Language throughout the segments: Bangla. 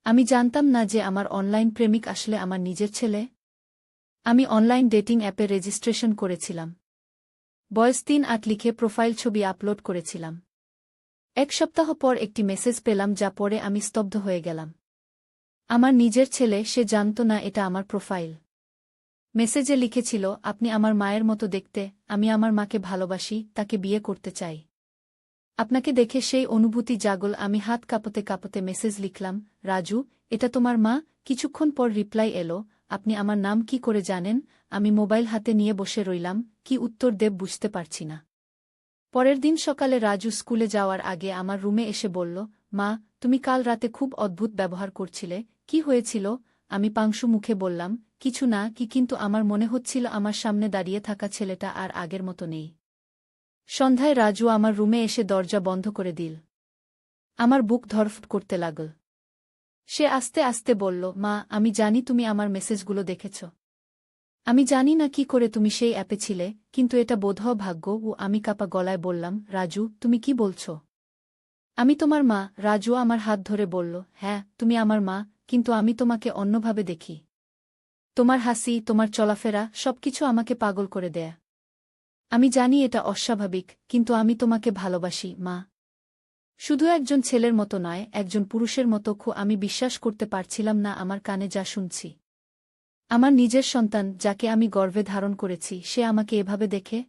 আমি জানতাম না যে আমার অনলাইন প্রেমিক আসলে আমার নিজের ছেলে। আমি অনলাইন ডেটিং অ্যাপে রেজিস্ট্রেশন করেছিলাম। বয়স ৩-৮ লিখে প্রোফাইল ছবি আপলোড করেছিলাম। ১ সপ্তাহ পর একটি মেসেজ পেলাম যা পড়ে আমি স্তব্ধ হয়ে গেলাম। আমার নিজের ছেলে, সে জানত না এটা আমার প্রোফাইল। মেসেজে লিখেছিল, আপনি আমার মায়ের মতো দেখতে, আমি আমার মাকে ভালোবাসি, তাকে বিয়ে করতে চাই। আপনাকে দেখে সেই অনুভূতি জাগল। আমি হাত কাঁপতে কাঁপতে মেসেজ লিখলাম, রাজু, এটা তোমার মা? কিছুক্ষণ পর রিপ্লাই এলো, আপনি আমার নাম কি করে জানেন? আমি মোবাইল হাতে নিয়ে বসে রইলাম, কি উত্তর দেব বুঝতে পারছি না। পরের দিন সকালে রাজু স্কুলে যাওয়ার আগে আমার রুমে এসে বলল, মা, তুমি কাল রাতে খুব অদ্ভুত ব্যবহার করছিলে, কি হয়েছিল? আমি পাংশু মুখে বললাম, কিছু না কি, কিন্তু আমার মনে হচ্ছিল আমার সামনে দাঁড়িয়ে থাকা ছেলেটা আর আগের মতো নেই। সন্ধ্যায় রাজু আমার রুমে এসে দরজা বন্ধ করে দিল। আমার বুক ধড়ফড় করতে লাগল। সে আস্তে আস্তে বলল, মা, আমি জানি তুমি আমার মেসেজগুলো দেখেছ। আমি জানি না কি করে তুমি সেই অ্যাপে ছিলে, কিন্তু এটা বোধহয় ভাগ্য। ও আমি কাঁপা গলায় বললাম, রাজু, তুমি কি বলছ? আমি তোমার মা। রাজু আমার হাত ধরে বলল, হ্যাঁ, তুমি আমার মা, কিন্তু আমি তোমাকে অন্যভাবে দেখি। তোমার হাসি, তোমার চলাফেরা, সবকিছু আমাকে পাগল করে দেয়। আমি জানি এটা অস্বাভাবিক, কিন্তু আমি তোমাকে ভালোবাসি, মা। শুধু একজন ছেলের মতো নয়, একজন পুরুষের মতো। আমি বিশ্বাস করতে পারছিলাম না আমার কানে যা শুনছি। আমার নিজের সন্তান, যাকে আমি গর্ভে ধারণ করেছি, সে আমাকে এভাবে দেখে।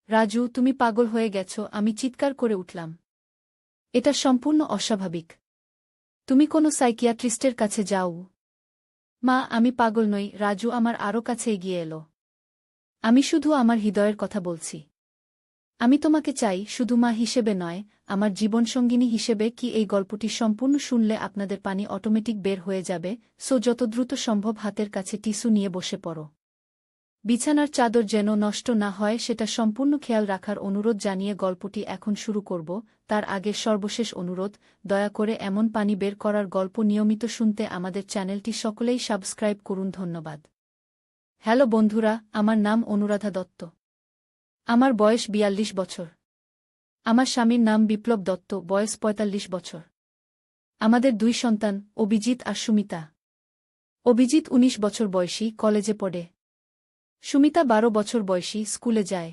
রাজু, তুমি পাগল হয়ে গেছ, আমি চিৎকার করে উঠলাম। এটা সম্পূর্ণ অস্বাভাবিক। তুমি কোনো সাইকিয়াট্রিস্টের কাছে যাও। মা, আমি পাগল নই। রাজু আমার আরও কাছে এগিয়ে এলো। আমি শুধু আমার হৃদয়ের কথা বলছি। আমি তোমাকে চাই, শুধু মা হিসেবে নয়, আমার জীবনসঙ্গিনী হিসেবে। কি এই গল্পটি সম্পূর্ণ শুনলে আপনাদের পানি অটোমেটিক বের হয়ে যাবে, সো যত দ্রুত সম্ভব হাতের কাছে টিস্যু নিয়ে বসে পড়ো। বিছানার চাদর যেন নষ্ট না হয় সেটা সম্পূর্ণ খেয়াল রাখার অনুরোধ জানিয়ে গল্পটি এখন শুরু করব। তার আগে সর্বশেষ অনুরোধ, দয়া করে এমন পানি বের করার গল্প নিয়মিত শুনতে আমাদের চ্যানেলটি সকলেই সাবস্ক্রাইব করুন। ধন্যবাদ। হ্যালো বন্ধুরা, আমার নাম অনুরাধা দত্ত। আমার বয়স ৪২ বছর। আমার স্বামীর নাম বিপ্লব দত্ত, বয়স ৪৫ বছর। আমাদের ২ সন্তান, অভিজিৎ আর সুমিতা। অভিজিৎ ১৯ বছর বয়সী, কলেজে পড়ে। সুমিতা ১২ বছর বয়সী, স্কুলে যায়।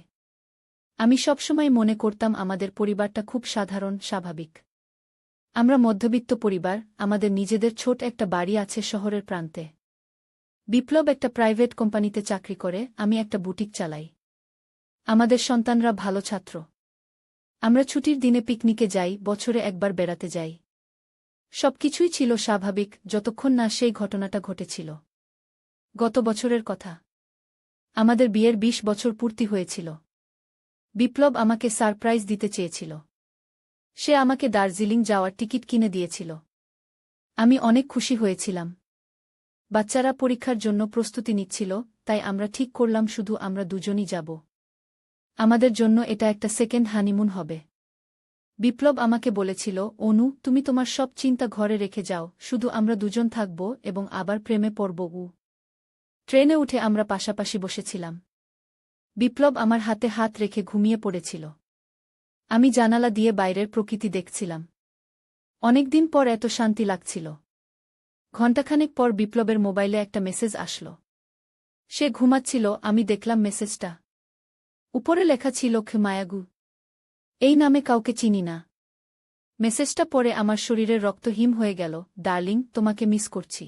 আমি সবসময় মনে করতাম আমাদের পরিবারটা খুব সাধারণ, স্বাভাবিক। আমরা মধ্যবিত্ত পরিবার, আমাদের নিজেদের ছোট একটা বাড়ি আছে শহরের প্রান্তে। বিপ্লব একটা প্রাইভেট কোম্পানিতে চাকরি করে, আমি একটা বুটিক চালাই। আমাদের সন্তানরা ভালো ছাত্র। আমরা ছুটির দিনে পিকনিকে যাই, বছরে একবার বেড়াতে যাই। সবকিছুই ছিল স্বাভাবিক, যতক্ষণ না সেই ঘটনাটা ঘটেছিল। গত বছরের কথা। আমাদের বিয়ের ২০ বছর পূর্তি হয়েছিল। বিপ্লব আমাকে সারপ্রাইজ দিতে চেয়েছিল। সে আমাকে দার্জিলিং যাওয়ার টিকিট কিনে দিয়েছিল। আমি অনেক খুশি হয়েছিলাম। বাচ্চারা পরীক্ষার জন্য প্রস্তুতি নিচ্ছিল, তাই আমরা ঠিক করলাম শুধু আমরা দুজনই যাব। আমাদের জন্য এটা একটা সেকেন্ড হানিমুন হবে। বিপ্লব আমাকে বলেছিল, অনু, তুমি তোমার সব চিন্তা ঘরে রেখে যাও, শুধু আমরা দুজন থাকব এবং আবার প্রেমে পড়ব। ট্রেনে উঠে আমরা পাশাপাশি বসেছিলাম। বিপ্লব আমার হাতে হাত রেখে ঘুমিয়ে পড়েছিল। আমি জানালা দিয়ে বাইরের প্রকৃতি দেখছিলাম। অনেকদিন পর এত শান্তি লাগছিল। ঘণ্টাখানেক পর বিপ্লবের মোবাইলে একটা মেসেজ আসলো। সে ঘুমাচ্ছিল, আমি দেখলাম মেসেজটা। উপরে লেখা ছিল, মায়াগু। এই নামে কাউকে চিনি না। মেসেজটা পড়ে আমার শরীরের রক্ত হিম হয়ে গেল। ডার্লিং, তোমাকে মিস করছি।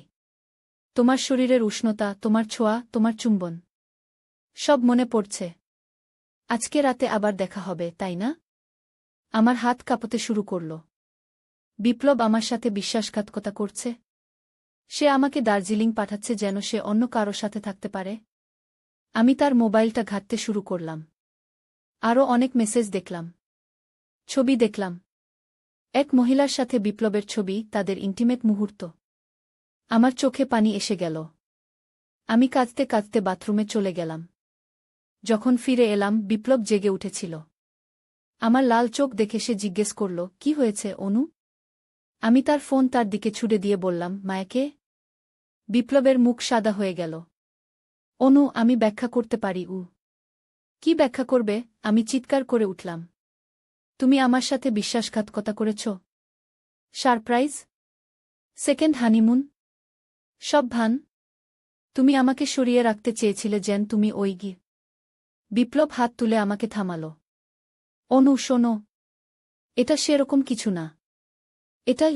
তোমার শরীরের উষ্ণতা, তোমার ছোঁয়া, তোমার চুম্বন, সব মনে পড়ছে। আজকে রাতে আবার দেখা হবে, তাই না? আমার হাত কাঁপতে শুরু করল। বিপ্লব আমার সাথে বিশ্বাসঘাতকতা করছে। সে আমাকে দার্জিলিং পাঠাচ্ছে যেন সে অন্য কারো সাথে থাকতে পারে। আমি তার মোবাইলটা ঘাঁটতে শুরু করলাম। আরও অনেক মেসেজ দেখলাম। ছবি দেখলাম। এক মহিলার সাথে বিপ্লবের ছবি, তাদের ইন্টিমেট মুহূর্ত। আমার চোখে পানি এসে গেল। আমি কাঁদতে কাঁদতে বাথরুমে চলে গেলাম। যখন ফিরে এলাম, বিপ্লব জেগে উঠেছিল। আমার লাল চোখ দেখে সে জিজ্ঞেস করল, কি হয়েছে অনু? আমি তার ফোন তার দিকে ছুড়ে দিয়ে বললাম, মায়াকে। বিপ্লবের মুখ সাদা হয়ে গেল। অনু, আমি ব্যাখ্যা করতে পারি। কি ব্যাখ্যা করবে? আমি চিৎকার করে উঠলাম। তুমি আমার সাথে বিশ্বাসঘাতকতা করেছ। সারপ্রাইজ? Second honeymoon? সব ভান। তুমি আমাকে সরিয়ে রাখতে চেয়েছিলে যেন তুমি ওই গি। বিপ্লব হাত তুলে আমাকে থামাল। অনু শোনো, এটা সেরকম কিছু না। এটা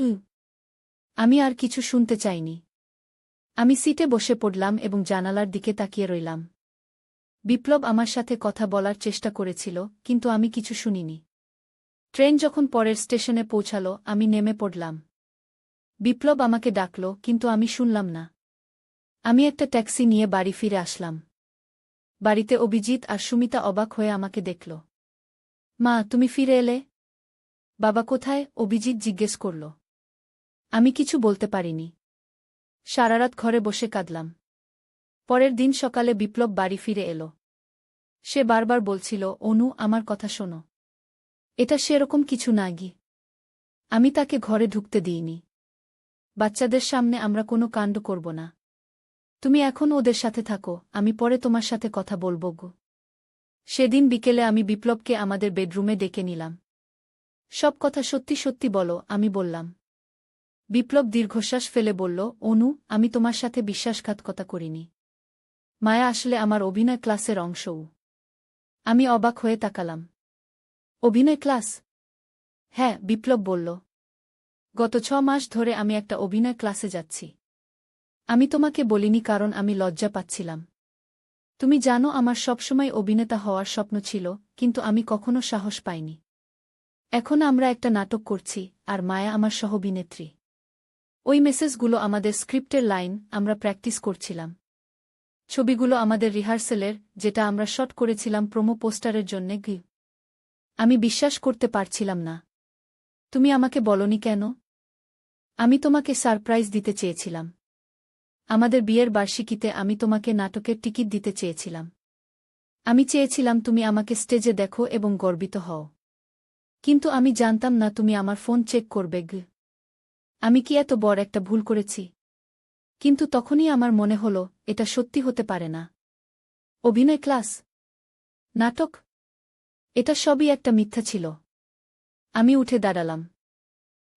আমি আর কিছু শুনতে চাইনি। আমি সিটে বসে পড়লাম এবং জানালার দিকে তাকিয়ে রইলাম। বিপ্লব আমার সাথে কথা বলার চেষ্টা করেছিল, কিন্তু আমি কিছু শুনিনি। ট্রেন যখন পরের স্টেশনে পৌঁছাল, আমি নেমে পড়লাম। বিপ্লব আমাকে ডাকল, কিন্তু আমি শুনলাম না। আমি একটা ট্যাক্সি নিয়ে বাড়ি ফিরে আসলাম। বাড়িতে অভিজিৎ আর সুমিতা অবাক হয়ে আমাকে দেখল। মা, তুমি ফিরে এলে? বাবা কোথায়? অভিজিৎ জিজ্ঞেস করল। আমি কিছু বলতে পারিনি। সারারাত ঘরে বসে কাঁদলাম। পরের দিন সকালে বিপ্লব বাড়ি ফিরে এলো। সে বারবার বলছিল, অনু, আমার কথা শোনো। এটা সেরকম কিছু না গি। আমি তাকে ঘরে ঢুকতে দিইনি। বাচ্চাদের সামনে আমরা কোনো কাণ্ড করব না। তুমি এখন ওদের সাথে থাকো, আমি পরে তোমার সাথে কথা বলব গো। সেদিন বিকেলে আমি বিপ্লবকে আমাদের বেডরুমে ডেকে নিলাম। সব কথা সত্যি সত্যি বলো, আমি বললাম। বিপ্লব দীর্ঘশ্বাস ফেলে বলল, অনু, আমি তোমার সাথে বিশ্বাসঘাতকতা করিনি। মায়া আসলে আমার অভিনয় ক্লাসের অংশও। আমি অবাক হয়ে তাকালাম। অভিনয় ক্লাস? হ্যাঁ, বিপ্লব বলল। গত 6 মাস ধরে আমি একটা অভিনয় ক্লাসে যাচ্ছি। আমি তোমাকে বলিনি কারণ আমি লজ্জা পাচ্ছিলাম। তুমি জানো আমার সবসময় অভিনেতা হওয়ার স্বপ্ন ছিল, কিন্তু আমি কখনো সাহস পাইনি। এখন আমরা একটা নাটক করছি, আর মায়া আমার সহ-অভিনেত্রী। ওই মেসেজগুলো আমাদের স্ক্রিপ্টের লাইন, আমরা প্র্যাকটিস করছিলাম। ছবিগুলো আমাদের রিহার্সেলের, যেটা আমরা শট করেছিলাম প্রোমো পোস্টারের জন্যে গি। আমি বিশ্বাস করতে পারছিলাম না। তুমি আমাকে বলনি কেন? আমি তোমাকে সারপ্রাইজ দিতে চেয়েছিলাম। আমাদের বিয়ের বার্ষিকীতে আমি তোমাকে নাটকের টিকিট দিতে চেয়েছিলাম। আমি চেয়েছিলাম তুমি আমাকে স্টেজে দেখো এবং গর্বিত হও। কিন্তু আমি জানতাম না তুমি আমার ফোন চেক করবে গি। আমি কি এত বড় একটা ভুল করেছি? কিন্তু তখনই আমার মনে হলো, এটা সত্যি হতে পারে না। অভিনয় ক্লাস? নাটক? এটা সবই একটা মিথ্যা ছিল। আমি উঠে দাঁড়ালাম।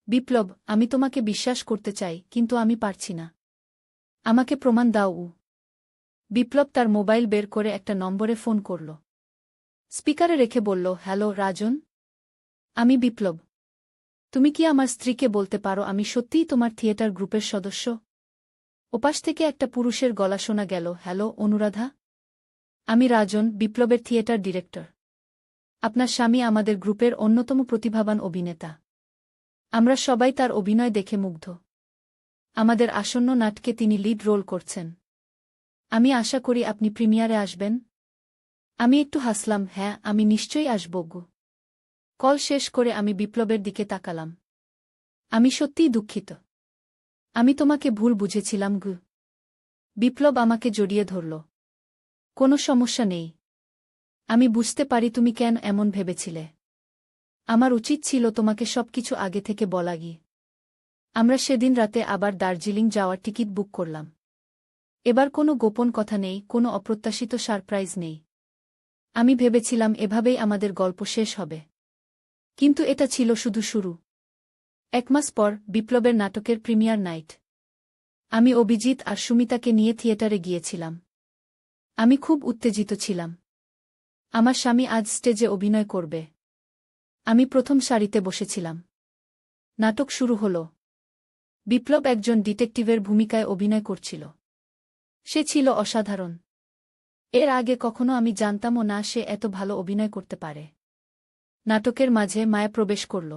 বিপ্লব, আমি তোমাকে বিশ্বাস করতে চাই, কিন্তু আমি পারছি না। আমাকে প্রমাণ দাও। বিপ্লব তার মোবাইল বের করে একটা নম্বরে ফোন করল। স্পিকারে রেখে বলল, হ্যালো রাজন? আমি বিপ্লব। তুমি কি আমার স্ত্রীকে বলতে পারো আমি সত্যিই তোমার থিয়েটার গ্রুপের সদস্য? ওপাশ থেকে একটা পুরুষের গলা শোনা গেল, হ্যালো অনুরাধা? আমি রাজন, বিপ্লবের থিয়েটার ডিরেক্টর। আপনার স্বামী আমাদের গ্রুপের অন্যতম প্রতিভাবান অভিনেতা। আমরা সবাই তার অভিনয় দেখে মুগ্ধ। আমাদের আসন্ন নাটকে তিনি লিড রোল করছেন। আমি আশা করি আপনি প্রিমিয়ারে আসবেন। আমি একটু হাসলাম, হ্যাঁ, আমি নিশ্চয়ই আসব গো। কল শেষ করে আমি বিপ্লবের দিকে তাকালাম। আমি সত্যিই দুঃখিত। আমি তোমাকে ভুল বুঝেছিলাম গু। বিপ্লব আমাকে জড়িয়ে ধরল। কোনো সমস্যা নেই। আমি বুঝতে পারি তুমি কেন এমন ভেবেছিলে। আমার উচিত ছিল তোমাকে সবকিছু আগে থেকে বলা গিয়ে। আমরা সেদিন রাতে আবার দার্জিলিং যাওয়ার টিকিট বুক করলাম। এবার কোনো গোপন কথা নেই, কোনো অপ্রত্যাশিত সারপ্রাইজ নেই। আমি ভেবেছিলাম এভাবেই আমাদের গল্প শেষ হবে। কিন্তু এটা ছিল শুধু শুরু। 1 মাস পর, বিপ্লবের নাটকের প্রিমিয়ার নাইট। আমি অভিজিৎ আর সুমিতাকে নিয়ে থিয়েটারে গিয়েছিলাম। আমি খুব উত্তেজিত ছিলাম। আমার স্বামী আজ স্টেজে অভিনয় করবে। আমি প্রথম সারিতে বসেছিলাম। নাটক শুরু হল। বিপ্লব একজন ডিটেকটিভের ভূমিকায় অভিনয় করছিল। সে ছিল অসাধারণ। এর আগে কখনো আমি জানতামও না সে এত ভালো অভিনয় করতে পারে। নাটকের মাঝে মায়া প্রবেশ করল।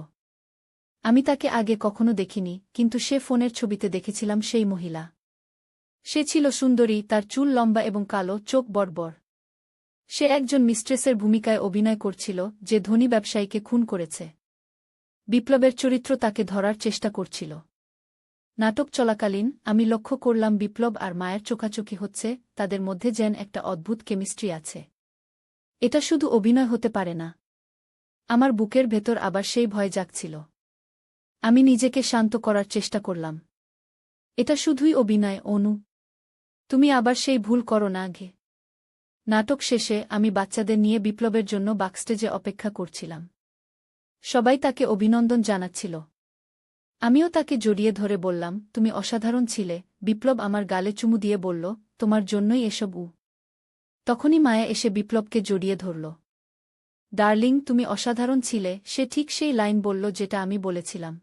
আমি তাকে আগে কখনো দেখিনি, কিন্তু সে ফোনের ছবিতে দেখেছিলাম সেই মহিলা। সে ছিল সুন্দরী, তার চুল লম্বা এবং কালো, চোখ বড়বড়। সে একজন মিস্ট্রেসের ভূমিকায় অভিনয় করছিল, যে ধনী ব্যবসায়ীকে খুন করেছে। বিপ্লবের চরিত্র তাকে ধরার চেষ্টা করছিল। নাটক চলাকালীন আমি লক্ষ্য করলাম বিপ্লব আর মায়ের চোখাচোখি হচ্ছে, তাদের মধ্যে যেন একটা অদ্ভুত কেমিস্ট্রি আছে। এটা শুধু অভিনয় হতে পারে না। আমার বুকের ভেতর আবার সেই ভয় জাগছিল। আমি নিজেকে শান্ত করার চেষ্টা করলাম। এটা শুধুই অভিনয়, অনু। তুমি আবার সেই ভুল করো না গে। নাটক শেষে আমি বাচ্চাদের নিয়ে বিপ্লবের জন্য বাকস্টেজে অপেক্ষা করছিলাম। সবাই তাকে অভিনন্দন জানাচ্ছিল। আমিও তাকে জড়িয়ে ধরে বললাম, তুমি অসাধারণ ছিলে। বিপ্লব আমার গালে চুমু দিয়ে বলল, তোমার জন্যই এসব। তখনই মায়া এসে বিপ্লবকে জড়িয়ে ধরল। ডার্লিং, তুমি অসাধারণ ছিলে। সে ঠিক সেই লাইন বলল যেটা আমি বলেছিলাম।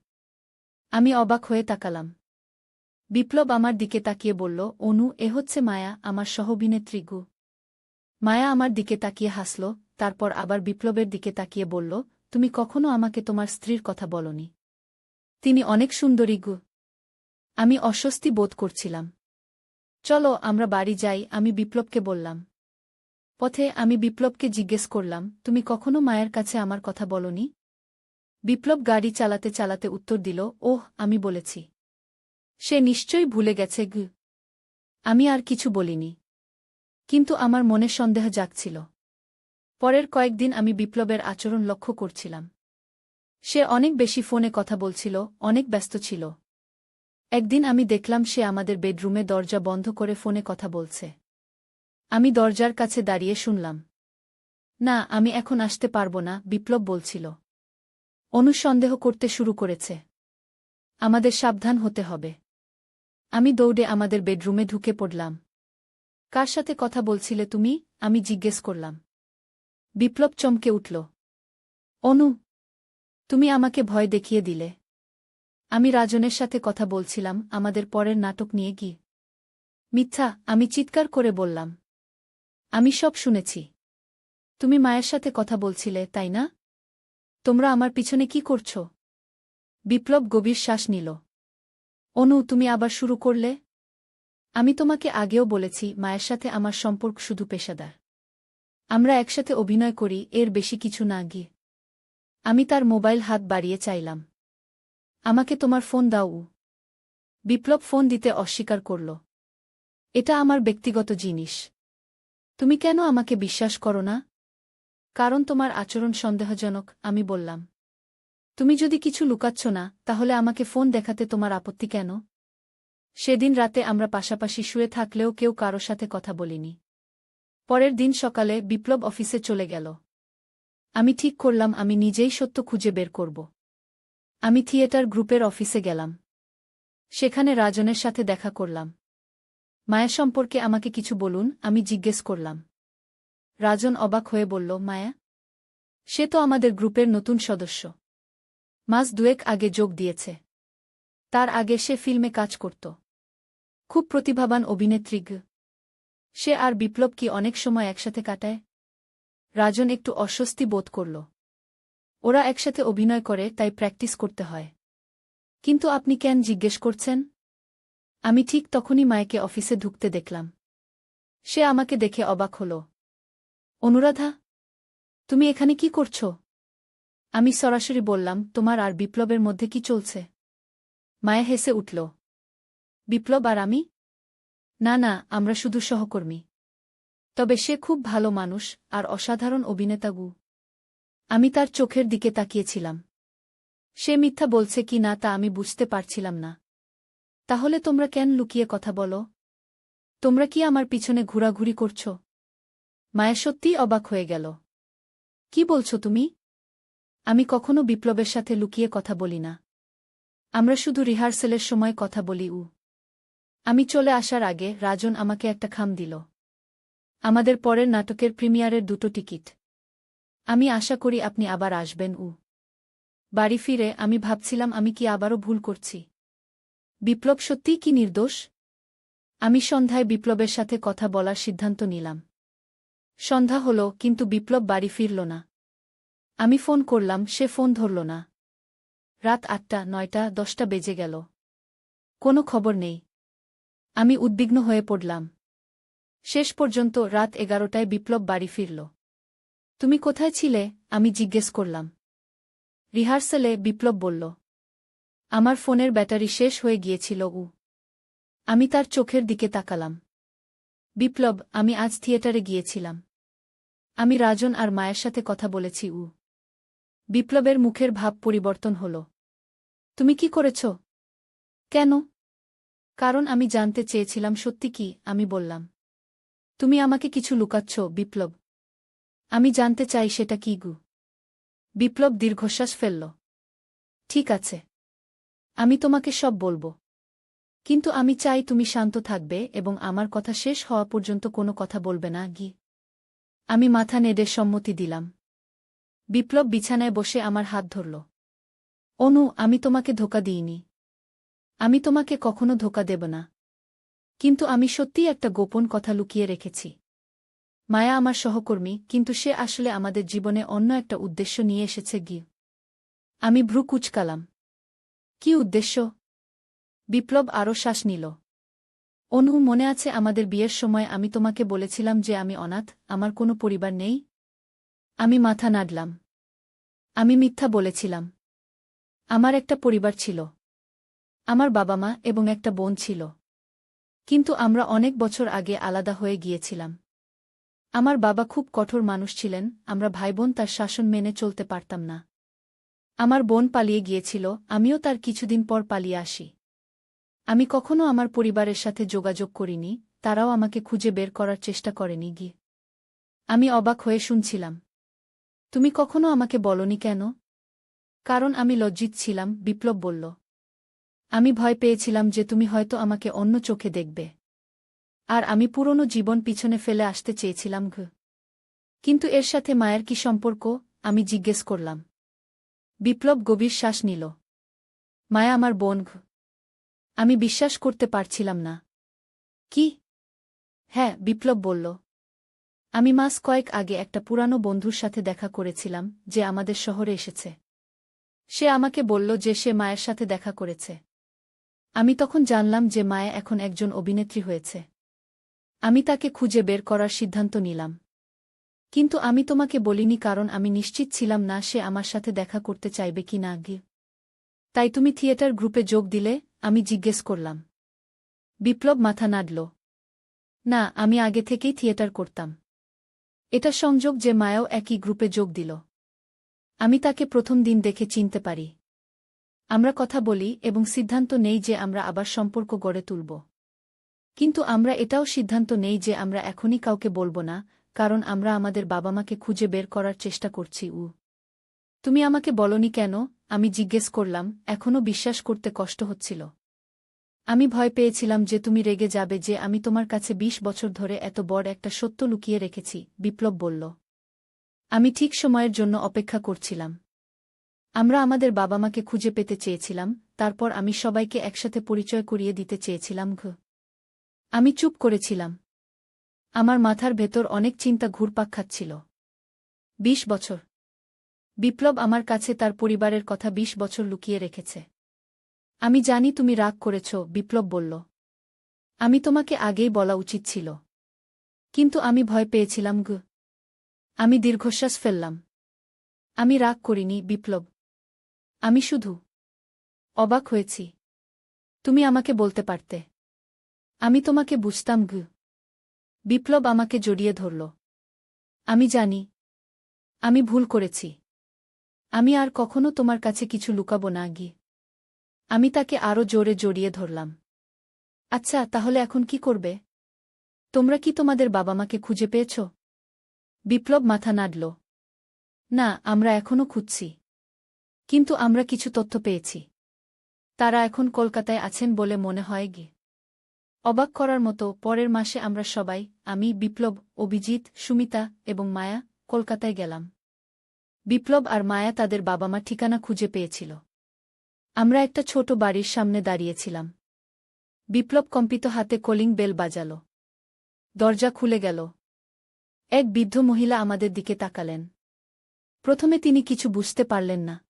আমি অবাক হয়ে তাকালাম। বিপ্লব আমার দিকে তাকিয়ে বলল, অনু, এ হচ্ছে মায়া, আমার সহ-অভিনেত্রী গু। মায়া আমার দিকে তাকিয়ে হাসল, তারপর আবার বিপ্লবের দিকে তাকিয়ে বলল, তুমি কখনো আমাকে তোমার স্ত্রীর কথা বলনি। তিনি অনেক সুন্দরী গু। আমি অস্বস্তি বোধ করছিলাম। চলো আমরা বাড়ি যাই, আমি বিপ্লবকে বললাম। পথে আমি বিপ্লবকে জিজ্ঞেস করলাম, তুমি কখনো মায়ের কাছে আমার কথা বলনি? বিপ্লব গাড়ি চালাতে চালাতে উত্তর দিল, ওহ, আমি বলেছি। সে নিশ্চয়ই ভুলে গেছে গু। আমি আর কিছু বলিনি। কিন্তু আমার মনে সন্দেহ জাগছিল। পরের কয়েকদিন আমি বিপ্লবের আচরণ লক্ষ্য করছিলাম। সে অনেক বেশি ফোনে কথা বলছিল, অনেক ব্যস্ত ছিল। একদিন আমি দেখলাম সে আমাদের বেডরুমে দরজা বন্ধ করে ফোনে কথা বলছে। আমি দরজার কাছে দাঁড়িয়ে শুনলাম। না, আমি এখন আসতে পারব না, বিপ্লব বলছিল। অনুসন্দেহ করতে শুরু করেছে। আমাদের সাবধান হতে হবে। আমি দৌড়ে আমাদের বেডরুমে ঢুকে পড়লাম। কার সাথে কথা বলছিলে তুমি? আমি জিজ্ঞেস করলাম। বিপ্লব চমকে উঠল। অনু, তুমি আমাকে ভয় দেখিয়ে দিলে। আমি রাজনের সাথে কথা বলছিলাম, আমাদের পরের নাটক নিয়ে কি? মিথ্যা, আমি চিৎকার করে বললাম। আমি সব শুনেছি। তুমি মায়ের সাথে কথা বলছিলে, তাই না? তোমরা আমার পিছনে কি করছ? বিপ্লব গভীর শ্বাস নিল। অনু, তুমি আবার শুরু করলে? আমি তোমাকে আগেও বলেছি, মায়ের সাথে আমার সম্পর্ক শুধু পেশাদার। আমরা একসাথে অভিনয় করি, এর বেশি কিছু না গিয়ে। আমি তার মোবাইল হাত বাড়িয়ে চাইলাম। আমাকে তোমার ফোন দাও। বিপ্লব ফোন দিতে অস্বীকার করল। এটা আমার ব্যক্তিগত জিনিস। তুমি কেন আমাকে বিশ্বাস করো না? কারণ তোমার আচরণ সন্দেহজনক, আমি বললাম। তুমি যদি কিছু লুকাচ্ছ না, তাহলে আমাকে ফোন দেখাতে তোমার আপত্তি কেন? সেদিন রাতে আমরা পাশাপাশি শুয়ে থাকলেও কেউ কারো সাথে কথা বলিনি। পরের দিন সকালে বিপ্লব অফিসে চলে গেল। আমি ঠিক করলাম আমি নিজেই সত্য খুঁজে বের করব। আমি থিয়েটার গ্রুপের অফিসে গেলাম। সেখানে রাজনের সাথে দেখা করলাম। মায়া সম্পর্কে আমাকে কিছু বলুন, আমি জিজ্ঞেস করলাম। রাজন অবাক হয়ে বলল, মায়া? সে তো আমাদের গ্রুপের নতুন সদস্য। মাস দুয়েক আগে যোগ দিয়েছে। তার আগে সে ফিল্মে কাজ করত। খুব প্রতিভাবান অভিনেত্রী। সে আর বিপ্লব কি অনেক সময় একসাথে কাটায়? রাজন একটু অস্বস্তি বোধ করল। ওরা একসাথে অভিনয় করে, তাই প্র্যাকটিস করতে হয়। কিন্তু আপনি কেন জিজ্ঞেস করছেন? আমি ঠিক তখনই মায়াকে অফিসে ঢুকতে দেখলাম। সে আমাকে দেখে অবাক হল। অনুরাধা, তুমি এখানে কি করছ? আমি সরাসরি বললাম, তোমার আর বিপ্লবের মধ্যে কি চলছে? মায়া হেসে উঠল। বিপ্লব আর আমি? না না, আমরা শুধু সহকর্মী। তবে সে খুব ভালো মানুষ, আর অসাধারণ অভিনেতা গু। আমি তার চোখের দিকে তাকিয়েছিলাম। সে মিথ্যা বলছে কি না তা আমি বুঝতে পারছিলাম না। তাহলে তোমরা কেন লুকিয়ে কথা বলো? তোমরা কি আমার পিছনে ঘোরাঘুরি করছ? মায়া সত্যিই অবাক হয়ে গেল। কি বলছো তুমি? আমি কখনো বিপ্লবের সাথে লুকিয়ে কথা বলি না। আমরা শুধু রিহার্সেলের সময় কথা বলি। আমি চলে আসার আগে রাজন আমাকে একটা খাম দিল। আমাদের পরের নাটকের প্রিমিয়ারের 2টো টিকিট। আমি আশা করি আপনি আবার আসবেন। বাড়ি ফিরে আমি ভাবছিলাম আমি কি আবারও ভুল করছি। বিপ্লব সত্যিই কি নির্দোষ? আমি সন্ধ্যায় বিপ্লবের সাথে কথা বলার সিদ্ধান্ত নিলাম। সন্ধ্যা হল, কিন্তু বিপ্লব বাড়ি ফিরল না। আমি ফোন করলাম, সে ফোন ধরল না। রাত 8টা, 9টা, 10টা বেজে গেল। কোনো খবর নেই। আমি উদ্বিগ্ন হয়ে পড়লাম। শেষ পর্যন্ত রাত 11টায় বিপ্লব বাড়ি ফিরল। তুমি কোথায় ছিলে? আমি জিজ্ঞেস করলাম। রিহার্সালে, বিপ্লব বলল। আমার ফোনের ব্যাটারি শেষ হয়ে গিয়েছিল। আমি তার চোখের দিকে তাকালাম। বিপ্লব, আমি আজ থিয়েটারে গিয়েছিলাম। আমি রাজন আর মায়ের সাথে কথা বলেছি। বিপ্লবের মুখের ভাব পরিবর্তন হল। তুমি কি করেছ? কেন? কারণ আমি জানতে চেয়েছিলাম সত্যি কি, আমি বললাম। তুমি আমাকে কিছু লুকাচ্ছ, বিপ্লব। আমি জানতে চাই সেটা কি। বিপ্লব দীর্ঘশ্বাস ফেলল। ঠিক আছে। আমি তোমাকে সব বলবো। কিন্তু আমি চাই তুমি শান্ত থাকবে এবং আমার কথা শেষ হওয়া পর্যন্ত কোনো কথা বলবে না গি। আমি মাথা নেড়ে সম্মতি দিলাম। বিপ্লব বিছানায় বসে আমার হাত ধরল। অনু, আমি তোমাকে ধোঁকা দিইনি। আমি তোমাকে কখনো ধোঁকা দেব না। কিন্তু আমি সত্যিই একটা গোপন কথা লুকিয়ে রেখেছি। মায়া আমার সহকর্মী, কিন্তু সে আসলে আমাদের জীবনে অন্য একটা উদ্দেশ্য নিয়ে এসেছে গি। আমি ভ্রু কুঁচকালাম। কি উদ্দেশ্য? বিপ্লব আরও শ্বাস নিল। অনু, মনে আছে আমাদের বিয়ের সময় আমি তোমাকে বলেছিলাম যে আমি অনাথ, আমার কোনো পরিবার নেই? আমি মাথা নাড়লাম। আমি মিথ্যা বলেছিলাম। আমার একটা পরিবার ছিল। আমার বাবা মা এবং একটা বোন ছিল। কিন্তু আমরা অনেক বছর আগে আলাদা হয়ে গিয়েছিলাম। আমার বাবা খুব কঠোর মানুষ ছিলেন, আমরা ভাইবোন তার শাসন মেনে চলতে পারতাম না। আমার বোন পালিয়ে গিয়েছিল, আমিও তার কিছুদিন পর পালিয়ে আসি। আমি কখনো আমার পরিবারের সাথে যোগাযোগ করিনি, তারাও আমাকে খুঁজে বের করার চেষ্টা করেনি গিয়ে। আমি অবাক হয়ে শুনছিলাম। তুমি কখনো আমাকে বলনি কেন? কারণ আমি লজ্জিত ছিলাম, বিপ্লব বলল। আমি ভয় পেয়েছিলাম যে তুমি হয়তো আমাকে অন্য চোখে দেখবে। আর আমি পুরনো জীবন পিছনে ফেলে আসতে চেয়েছিলাম ঘ। কিন্তু এর সাথে মায়ের কি সম্পর্ক? আমি জিজ্ঞেস করলাম। বিপ্লব গভীর শ্বাস নিল। মায়া আমার বোন ঘ। আমি বিশ্বাস করতে পারছিলাম না। কি? হ্যাঁ, বিপ্লব বলল। আমি মাস কয়েক আগে একটা পুরানো বন্ধুর সাথে দেখা করেছিলাম, যে আমাদের শহরে এসেছে। সে আমাকে বলল যে সে মায়ের সাথে দেখা করেছে। আমি তখন জানলাম যে মায়া এখন একজন অভিনেত্রী হয়েছে। আমি তাকে খুঁজে বের করার সিদ্ধান্ত নিলাম। কিন্তু আমি তোমাকে বলিনি কারণ আমি নিশ্চিত ছিলাম না সে আমার সাথে দেখা করতে চাইবে কি না গিয়ে। তাই তুমি থিয়েটার গ্রুপে যোগ দিলে? আমি জিজ্ঞেস করলাম। বিপ্লব মাথা নাড়ল। না, আমি আগে থেকেই থিয়েটার করতাম। এটা সংযোগ যে মায়াও একই গ্রুপে যোগ দিল। আমি তাকে প্রথম দিন দেখে চিনতে পারি। আমরা কথা বলি এবং সিদ্ধান্ত নেই যে আমরা আবার সম্পর্ক গড়ে তুলব। কিন্তু আমরা এটাও সিদ্ধান্ত নেই যে আমরা এখনই কাউকে বলবো না, কারণ আমরা আমাদের বাবা মাকে খুঁজে বের করার চেষ্টা করছি। তুমি আমাকে বলনি কেন? আমি জিজ্ঞেস করলাম, এখনও বিশ্বাস করতে কষ্ট হচ্ছিল। আমি ভয় পেয়েছিলাম যে তুমি রেগে যাবে যে আমি তোমার কাছে ২০ বছর ধরে এত বড় একটা সত্য লুকিয়ে রেখেছি, বিপ্লব বলল। আমি ঠিক সময়ের জন্য অপেক্ষা করছিলাম। আমরা আমাদের বাবা মাকে খুঁজে পেতে চেয়েছিলাম, তারপর আমি সবাইকে একসাথে পরিচয় করিয়ে দিতে চেয়েছিলাম ঘ। আমি চুপ করেছিলাম। আমার মাথার ভেতর অনেক চিন্তা ঘুরপাক খাচ্ছিল। ২০ বছর। বিপ্লব আমার কাছে তার পরিবারের কথা ২০ বছর লুকিয়ে রেখেছে। আমি জানি তুমি রাগ করেছ, বিপ্লব বলল। আমি তোমাকে আগেই বলা উচিত ছিল। কিন্তু আমি ভয় পেয়েছিলাম গো। আমি দীর্ঘশ্বাস ফেললাম। আমি রাগ করিনি, বিপ্লব। আমি শুধু অবাক হয়েছি। তুমি আমাকে বলতে পারতে। আমি তোমাকে বুঝতাম গো। বিপ্লব আমাকে জড়িয়ে ধরল। আমি জানি। আমি ভুল করেছি। আমি আর কখনো তোমার কাছে কিছু লুকাবো না গি। আমি তাকে আরও জোরে জড়িয়ে ধরলাম। আচ্ছা, তাহলে এখন কি করবে? তোমরা কি তোমাদের বাবা মাকে খুঁজে পেয়েছ? বিপ্লব মাথা নাড়ল। না, আমরা এখনও খুঁজছি। কিন্তু আমরা কিছু তথ্য পেয়েছি। তারা এখন কলকাতায় আছেন বলে মনে হয় গি। অবাক করার মতো, পরের মাসে আমরা সবাই, আমি, বিপ্লব, অভিজিৎ, সুমিতা এবং মায়া, কলকাতায় গেলাম। বিপ্লব আর মায়া তাদের বাবা মা ঠিকানা খুঁজে পেয়েছিল। আমরা একটা ছোট বাড়ির সামনে দাঁড়িয়েছিলাম। বিপ্লব কম্পিত হাতে কলিং বেল বাজাল। দরজা খুলে গেল। এক বৃদ্ধ মহিলা আমাদের দিকে তাকালেন। প্রথমে তিনি কিছু বুঝতে পারলেন না।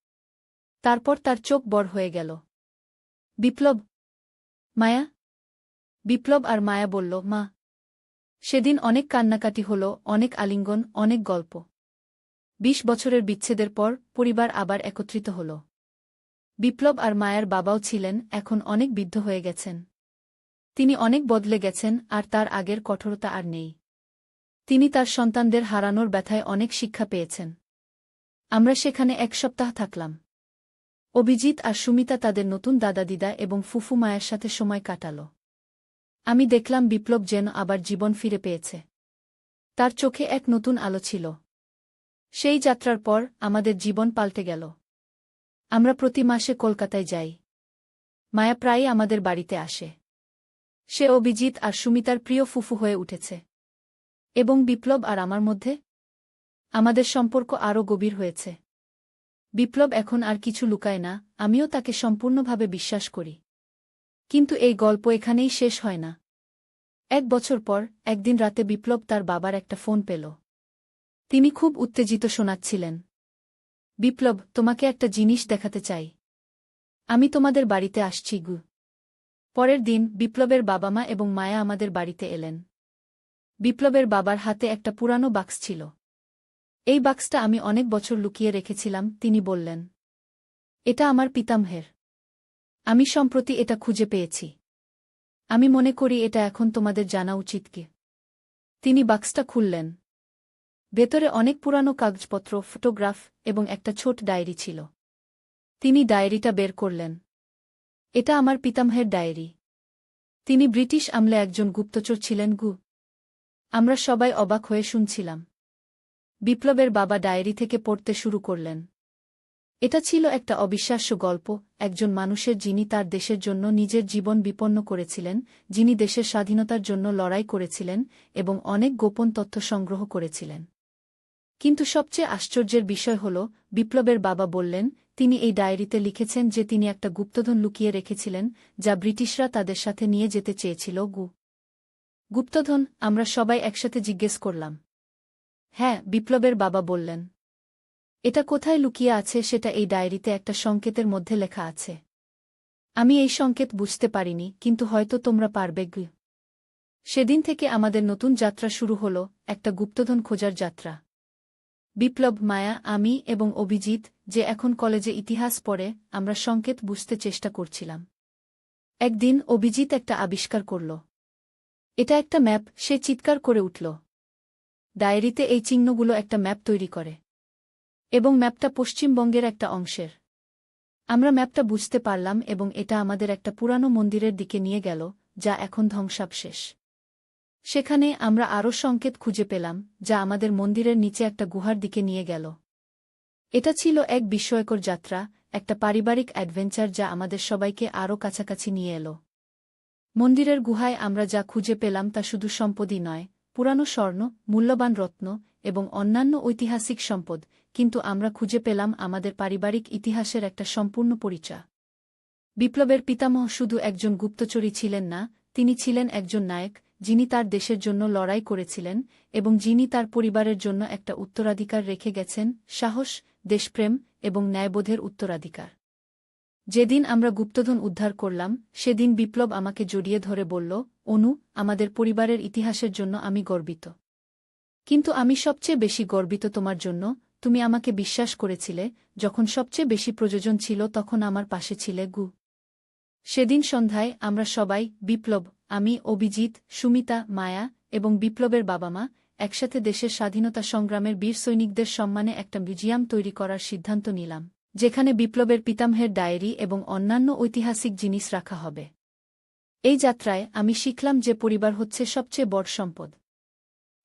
তারপর তার চোখ বড় হয়ে গেল। বিপ্লব? মায়া? বিপ্লব আর মায়া বলল, মা। সেদিন অনেক কান্নাকাটি হল, অনেক আলিঙ্গন, অনেক গল্প। ২০ বছরের বিচ্ছেদের পর পরিবার আবার একত্রিত হল। বিপ্লব আর মায়ার বাবাও ছিলেন, এখন অনেক বৃদ্ধ হয়ে গেছেন। তিনি অনেক বদলে গেছেন আর তার আগের কঠোরতা আর নেই। তিনি তার সন্তানদের হারানোর ব্যথায় অনেক শিক্ষা পেয়েছেন। আমরা সেখানে ১ সপ্তাহ থাকলাম। অভিজিৎ আর সুমিতা তাদের নতুন দাদা-দিদা এবং ফুফু মায়ের সাথে সময় কাটাল। আমি দেখলাম বিপ্লব যেন আবার জীবন ফিরে পেয়েছে। তার চোখে এক নতুন আলো ছিল। সেই যাত্রার পর আমাদের জীবন পাল্টে গেল। আমরা প্রতি মাসে কলকাতায় যাই। মায়া প্রায়ই আমাদের বাড়িতে আসে। সে অভিজিৎ আর সুমিতার প্রিয় ফুফু হয়ে উঠেছে। এবং বিপ্লব আর আমার মধ্যে আমাদের সম্পর্ক আরও গভীর হয়েছে। বিপ্লব এখন আর কিছু লুকায় না, আমিও তাকে সম্পূর্ণভাবে বিশ্বাস করি। কিন্তু এই গল্প এখানেই শেষ হয় না। 1 বছর পর একদিন রাতে বিপ্লব তার বাবার একটা ফোন পেল। তিনি খুব উত্তেজিত শোনাচ্ছিলেন। বিপ্লব, তোমাকে একটা জিনিস দেখাতে চাই। আমি তোমাদের বাড়িতে আসছি গু। পরের দিন বিপ্লবের বাবা মা এবং মায়া আমাদের বাড়িতে এলেন। বিপ্লবের বাবার হাতে একটা পুরানো বাক্স ছিল। এই বাক্সটা আমি অনেক বছর লুকিয়ে রেখেছিলাম, তিনি বললেন। এটা আমার পিতামহের। আমি সম্প্রতি এটা খুঁজে পেয়েছি। আমি মনে করি এটা এখন তোমাদের জানা উচিত কি। তিনি বাক্সটা খুললেন। ভেতরে অনেক পুরানো কাগজপত্র, ফটোগ্রাফ এবং একটা ছোট ডায়েরি ছিল। তিনি ডায়েরিটা বের করলেন। এটা আমার পিতামহের ডায়েরি। তিনি ব্রিটিশ আমলে একজন গুপ্তচর ছিলেন গু। আমরা সবাই অবাক হয়ে শুনছিলাম। বিপ্লবের বাবা ডায়েরি থেকে পড়তে শুরু করলেন। এটা ছিল একটা অবিশ্বাস্য গল্প, একজন মানুষের যিনি তার দেশের জন্য নিজের জীবন বিপন্ন করেছিলেন, যিনি দেশের স্বাধীনতার জন্য লড়াই করেছিলেন এবং অনেক গোপন তথ্য সংগ্রহ করেছিলেন। কিন্তু সবচেয়ে আশ্চর্যের বিষয় হল, বিপ্লবের বাবা বললেন, তিনি এই ডায়েরিতে লিখেছেন যে তিনি একটা গুপ্তধন লুকিয়ে রেখেছিলেন, যা ব্রিটিশরা তাদের সাথে নিয়ে যেতে চেয়েছিল গু। গুপ্তধন? আমরা সবাই একসাথে জিজ্ঞেস করলাম। হ্যাঁ, বিপ্লবের বাবা বললেন। এটা কোথায় লুকিয়ে আছে সেটা এই ডায়েরিতে একটা সংকেতের মধ্যে লেখা আছে। আমি এই সংকেত বুঝতে পারিনি, কিন্তু হয়তো তোমরা পারবে গু। সেদিন থেকে আমাদের নতুন যাত্রা শুরু হলো, একটা গুপ্তধন খোঁজার যাত্রা। বিপ্লব, মায়া, আমি এবং অভিজিৎ, যে এখন কলেজে ইতিহাস পড়ে, আমরা সংকেত বুঝতে চেষ্টা করছিলাম। একদিন অভিজিৎ একটা আবিষ্কার করল। এটা একটা ম্যাপ, সে চিৎকার করে উঠল। ডায়েরিতে এই চিহ্নগুলো একটা ম্যাপ তৈরি করে। এবং ম্যাপটা পশ্চিমবঙ্গের একটা অংশের। আমরা ম্যাপটা বুঝতে পারলাম এবং এটা আমাদের একটা পুরানো মন্দিরের দিকে নিয়ে গেল, যা এখন ধ্বংসাবশেষ। সেখানে আমরা আরও সংকেত খুঁজে পেলাম, যা আমাদের মন্দিরের নিচে একটা গুহার দিকে নিয়ে গেল। এটা ছিল এক বিস্ময়কর যাত্রা, একটা পারিবারিক অ্যাডভেঞ্চার যা আমাদের সবাইকে আরও কাছাকাছি নিয়ে এলো। মন্দিরের গুহায় আমরা যা খুঁজে পেলাম তা শুধু সম্পদই নয়, পুরানো স্বর্ণ, মূল্যবান রত্ন এবং অন্যান্য ঐতিহাসিক সম্পদ, কিন্তু আমরা খুঁজে পেলাম আমাদের পারিবারিক ইতিহাসের একটা সম্পূর্ণ পরিচয়। বিপ্লবের পিতামহ শুধু একজন গুপ্তচরী ছিলেন না, তিনি ছিলেন একজন নায়ক, যিনি তার দেশের জন্য লড়াই করেছিলেন এবং যিনি তার পরিবারের জন্য একটা উত্তরাধিকার রেখে গেছেন, সাহস, দেশপ্রেম এবং ন্যায়বোধের উত্তরাধিকার। যেদিন আমরা গুপ্তধন উদ্ধার করলাম, সেদিন বিপ্লব আমাকে জড়িয়ে ধরে বলল, অনু, আমাদের পরিবারের ইতিহাসের জন্য আমি গর্বিত। কিন্তু আমি সবচেয়ে বেশি গর্বিত তোমার জন্য, তুমি আমাকে বিশ্বাস করেছিলে, যখন সবচেয়ে বেশি প্রয়োজন ছিল তখন আমার পাশে ছিলে গু। সেদিন সন্ধ্যায় আমরা সবাই, বিপ্লব, আমি, অভিজিৎ, সুমিতা, মায়া এবং বিপ্লবের বাবা মা, একসাথে দেশের স্বাধীনতা সংগ্রামের বীর সৈনিকদের সম্মানে একটা মিউজিয়াম তৈরি করার সিদ্ধান্ত নিলাম, যেখানে বিপ্লবের পিতামহের ডায়েরি এবং অন্যান্য ঐতিহাসিক জিনিস রাখা হবে। এই যাত্রায় আমি শিখলাম যে পরিবার হচ্ছে সবচেয়ে বড় সম্পদ।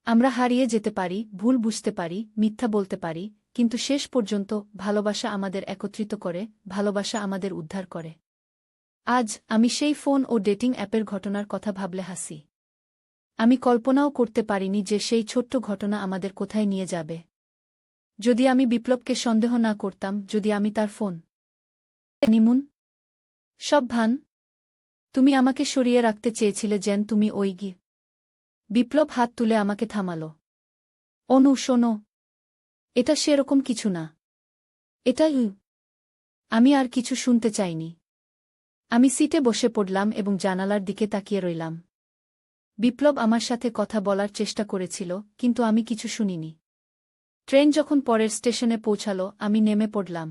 আমরা হারিয়ে যেতে পারি, ভুল বুঝতে পারি, মিথ্যা বলতে পারি, কিন্তু শেষ পর্যন্ত ভালোবাসা আমাদের একত্রিত করে, ভালোবাসা আমাদের উদ্ধার করে। আজ আমি সেই ফোন ও ডেটিং অ্যাপের ঘটনার কথা ভাবলে হাসি। আমি কল্পনাও করতে পারিনি যে সেই ছোট্ট ঘটনা আমাদের কোথায় নিয়ে যাবে। যদি আমি বিপ্লবকে সন্দেহ না করতাম, যদি আমি তার ফোন নিমুন সব ভান, তুমি আমাকে সরিয়ে রাখতে চেয়েছিলে যেন তুমি ওই গি। বিপ্লব হাত তুলে আমাকে থামাল। অনু, শোনো, এটা সেরকম কিছু না। এটা আমি আর কিছু শুনতে চাইনি। আমি সিটে বসে পড়লাম এবং জানালার দিকে তাকিয়ে রইলাম। বিপ্লব আমার সাথে কথা বলার চেষ্টা করেছিল, কিন্তু আমি কিছু শুনিনি। ট্রেন যখন পরের স্টেশনে পৌঁছালো, আমি নেমে পড়লাম।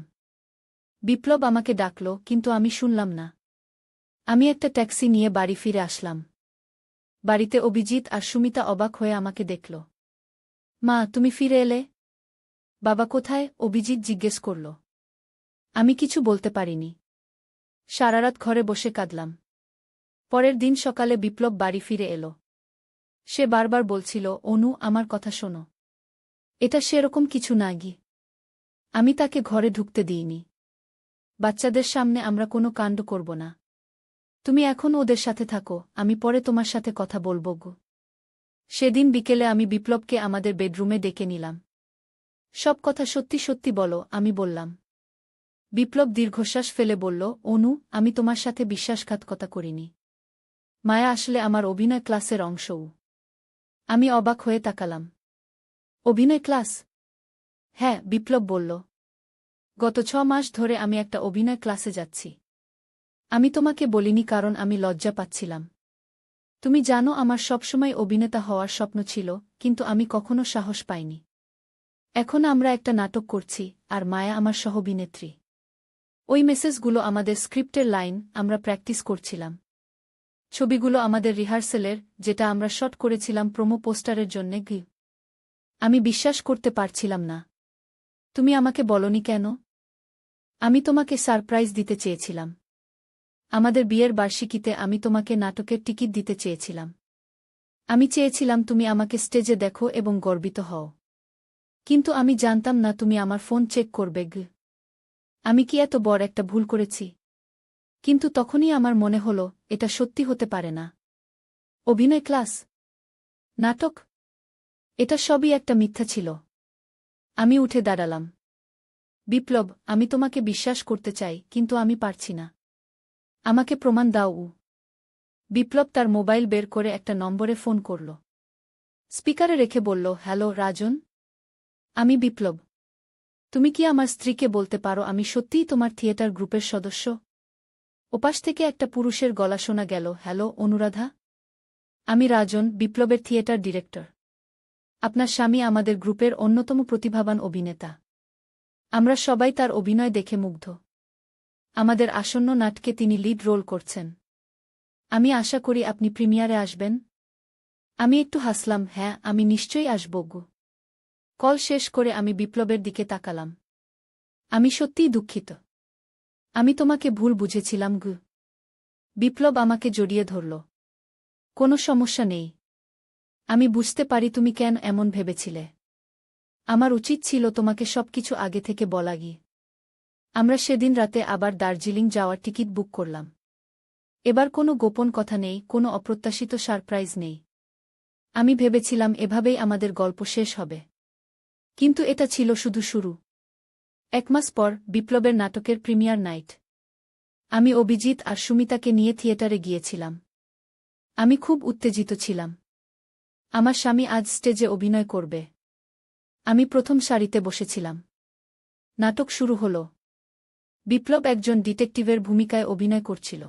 বিপ্লব আমাকে ডাকল, কিন্তু আমি শুনলাম না। আমি একটা ট্যাক্সি নিয়ে বাড়ি ফিরে আসলাম। বাড়িতে অভিজিৎ আর সুমিতা অবাক হয়ে আমাকে দেখল। মা, তুমি ফিরে এলে? বাবা কোথায়? অভিজিৎ জিজ্ঞেস করল। আমি কিছু বলতে পারিনি। সারারাত ঘরে বসে কাঁদলাম। পরের দিন সকালে বিপ্লব বাড়ি ফিরে এলো। সে বারবার বলছিল, অনু, আমার কথা শোনো। এটা সেরকম কিছু না গি। আমি তাকে ঘরে ঢুকতে দিইনি। বাচ্চাদের সামনে আমরা কোনো কাণ্ড করব না। তুমি এখন ওদের সাথে থাকো, আমি পরে তোমার সাথে কথা বলবো গো। সেদিন বিকেলে আমি বিপ্লবকে আমাদের বেডরুমে ডেকে নিলাম। সব কথা সত্যি সত্যি বলো, আমি বললাম। বিপ্লব দীর্ঘশ্বাস ফেলে বলল, অনু, আমি তোমার সাথে বিশ্বাসঘাতকতা করিনি। মায়া আসলে আমার অভিনয় ক্লাসের অংশও। আমি অবাক হয়ে তাকালাম। অভিনয় ক্লাস? হ্যাঁ, বিপ্লব বলল। গত 6 মাস ধরে আমি একটা অভিনয় ক্লাসে যাচ্ছি। আমি তোমাকে বলিনি কারণ আমি লজ্জা পাচ্ছিলাম। তুমি জানো আমার সবসময় অভিনেতা হওয়ার স্বপ্ন ছিল, কিন্তু আমি কখনো সাহস পাইনি। এখন আমরা একটা নাটক করছি, আর মায়া আমার সহ-অভিনেত্রী। ওই মেসেজগুলো আমাদের স্ক্রিপ্টের লাইন, আমরা প্র্যাকটিস করছিলাম। ছবিগুলো আমাদের রিহার্সেলের, যেটা আমরা শট করেছিলাম প্রোমো পোস্টারের জন্যে। আমি বিশ্বাস করতে পারছিলাম না। তুমি আমাকে বলনি কেন? আমি তোমাকে সারপ্রাইজ দিতে চেয়েছিলাম। আমাদের বিয়ের বার্ষিকীতে আমি তোমাকে নাটকের টিকিট দিতে চেয়েছিলাম। আমি চেয়েছিলাম তুমি আমাকে স্টেজে দেখো এবং গর্বিত হও। কিন্তু আমি জানতাম না তুমি আমার ফোন চেক করবে। আমি কি এত বড় একটা ভুল করেছি? কিন্তু তখনই আমার মনে হলো, এটা সত্যি হতে পারে না। অভিনয় ক্লাস? নাটক? এটা সবই একটা মিথ্যা ছিল। আমি উঠে দাঁড়ালাম। বিপ্লব, আমি তোমাকে বিশ্বাস করতে চাই, কিন্তু আমি পারছি না। আমাকে প্রমাণ দাও। বিপ্লব তার মোবাইল বের করে একটা নম্বরে ফোন করল। স্পিকারে রেখে বলল, হ্যালো রাজন? আমি বিপ্লব। তুমি কি আমার স্ত্রীকে বলতে পারো আমি সত্যিই তোমার থিয়েটার গ্রুপের সদস্য? ওপাশ থেকে একটা পুরুষের গলা শোনা গেল, হ্যালো অনুরাধা? আমি রাজন, বিপ্লবের থিয়েটার ডিরেক্টর। আপনার স্বামী আমাদের গ্রুপের অন্যতম প্রতিভাবান অভিনেতা। আমরা সবাই তার অভিনয় দেখে মুগ্ধ। আমাদের আসন্ন নাটকে তিনি লিড রোল করছেন। আমি আশা করি আপনি প্রিমিয়ারে আসবেন। আমি একটু হাসলাম, হ্যাঁ, আমি নিশ্চয়ই আসব গো। কল শেষ করে আমি বিপ্লবের দিকে তাকালাম। আমি সত্যিই দুঃখিত। আমি তোমাকে ভুল বুঝেছিলাম গু। বিপ্লব আমাকে জড়িয়ে ধরল। কোনো সমস্যা নেই। আমি বুঝতে পারি তুমি কেন এমন ভেবেছিলে। আমার উচিত ছিল তোমাকে সবকিছু আগে থেকে বলা গিয়ে। আমরা সেদিন রাতে আবার দার্জিলিং যাওয়ার টিকিট বুক করলাম। এবার কোনো গোপন কথা নেই, কোনো অপ্রত্যাশিত সারপ্রাইজ নেই। আমি ভেবেছিলাম এভাবেই আমাদের গল্প শেষ হবে। কিন্তু এটা ছিল শুধু শুরু। 1 মাস পর, বিপ্লবের নাটকের প্রিমিয়ার নাইট। আমি অভিজিৎ আর সুমিতাকে নিয়ে থিয়েটারে গিয়েছিলাম। আমি খুব উত্তেজিত ছিলাম। আমার স্বামী আজ স্টেজে অভিনয় করবে। আমি প্রথম সারিতে বসেছিলাম। নাটক শুরু হল। বিপ্লব একজন ডিটেকটিভের ভূমিকায় অভিনয় করছিল।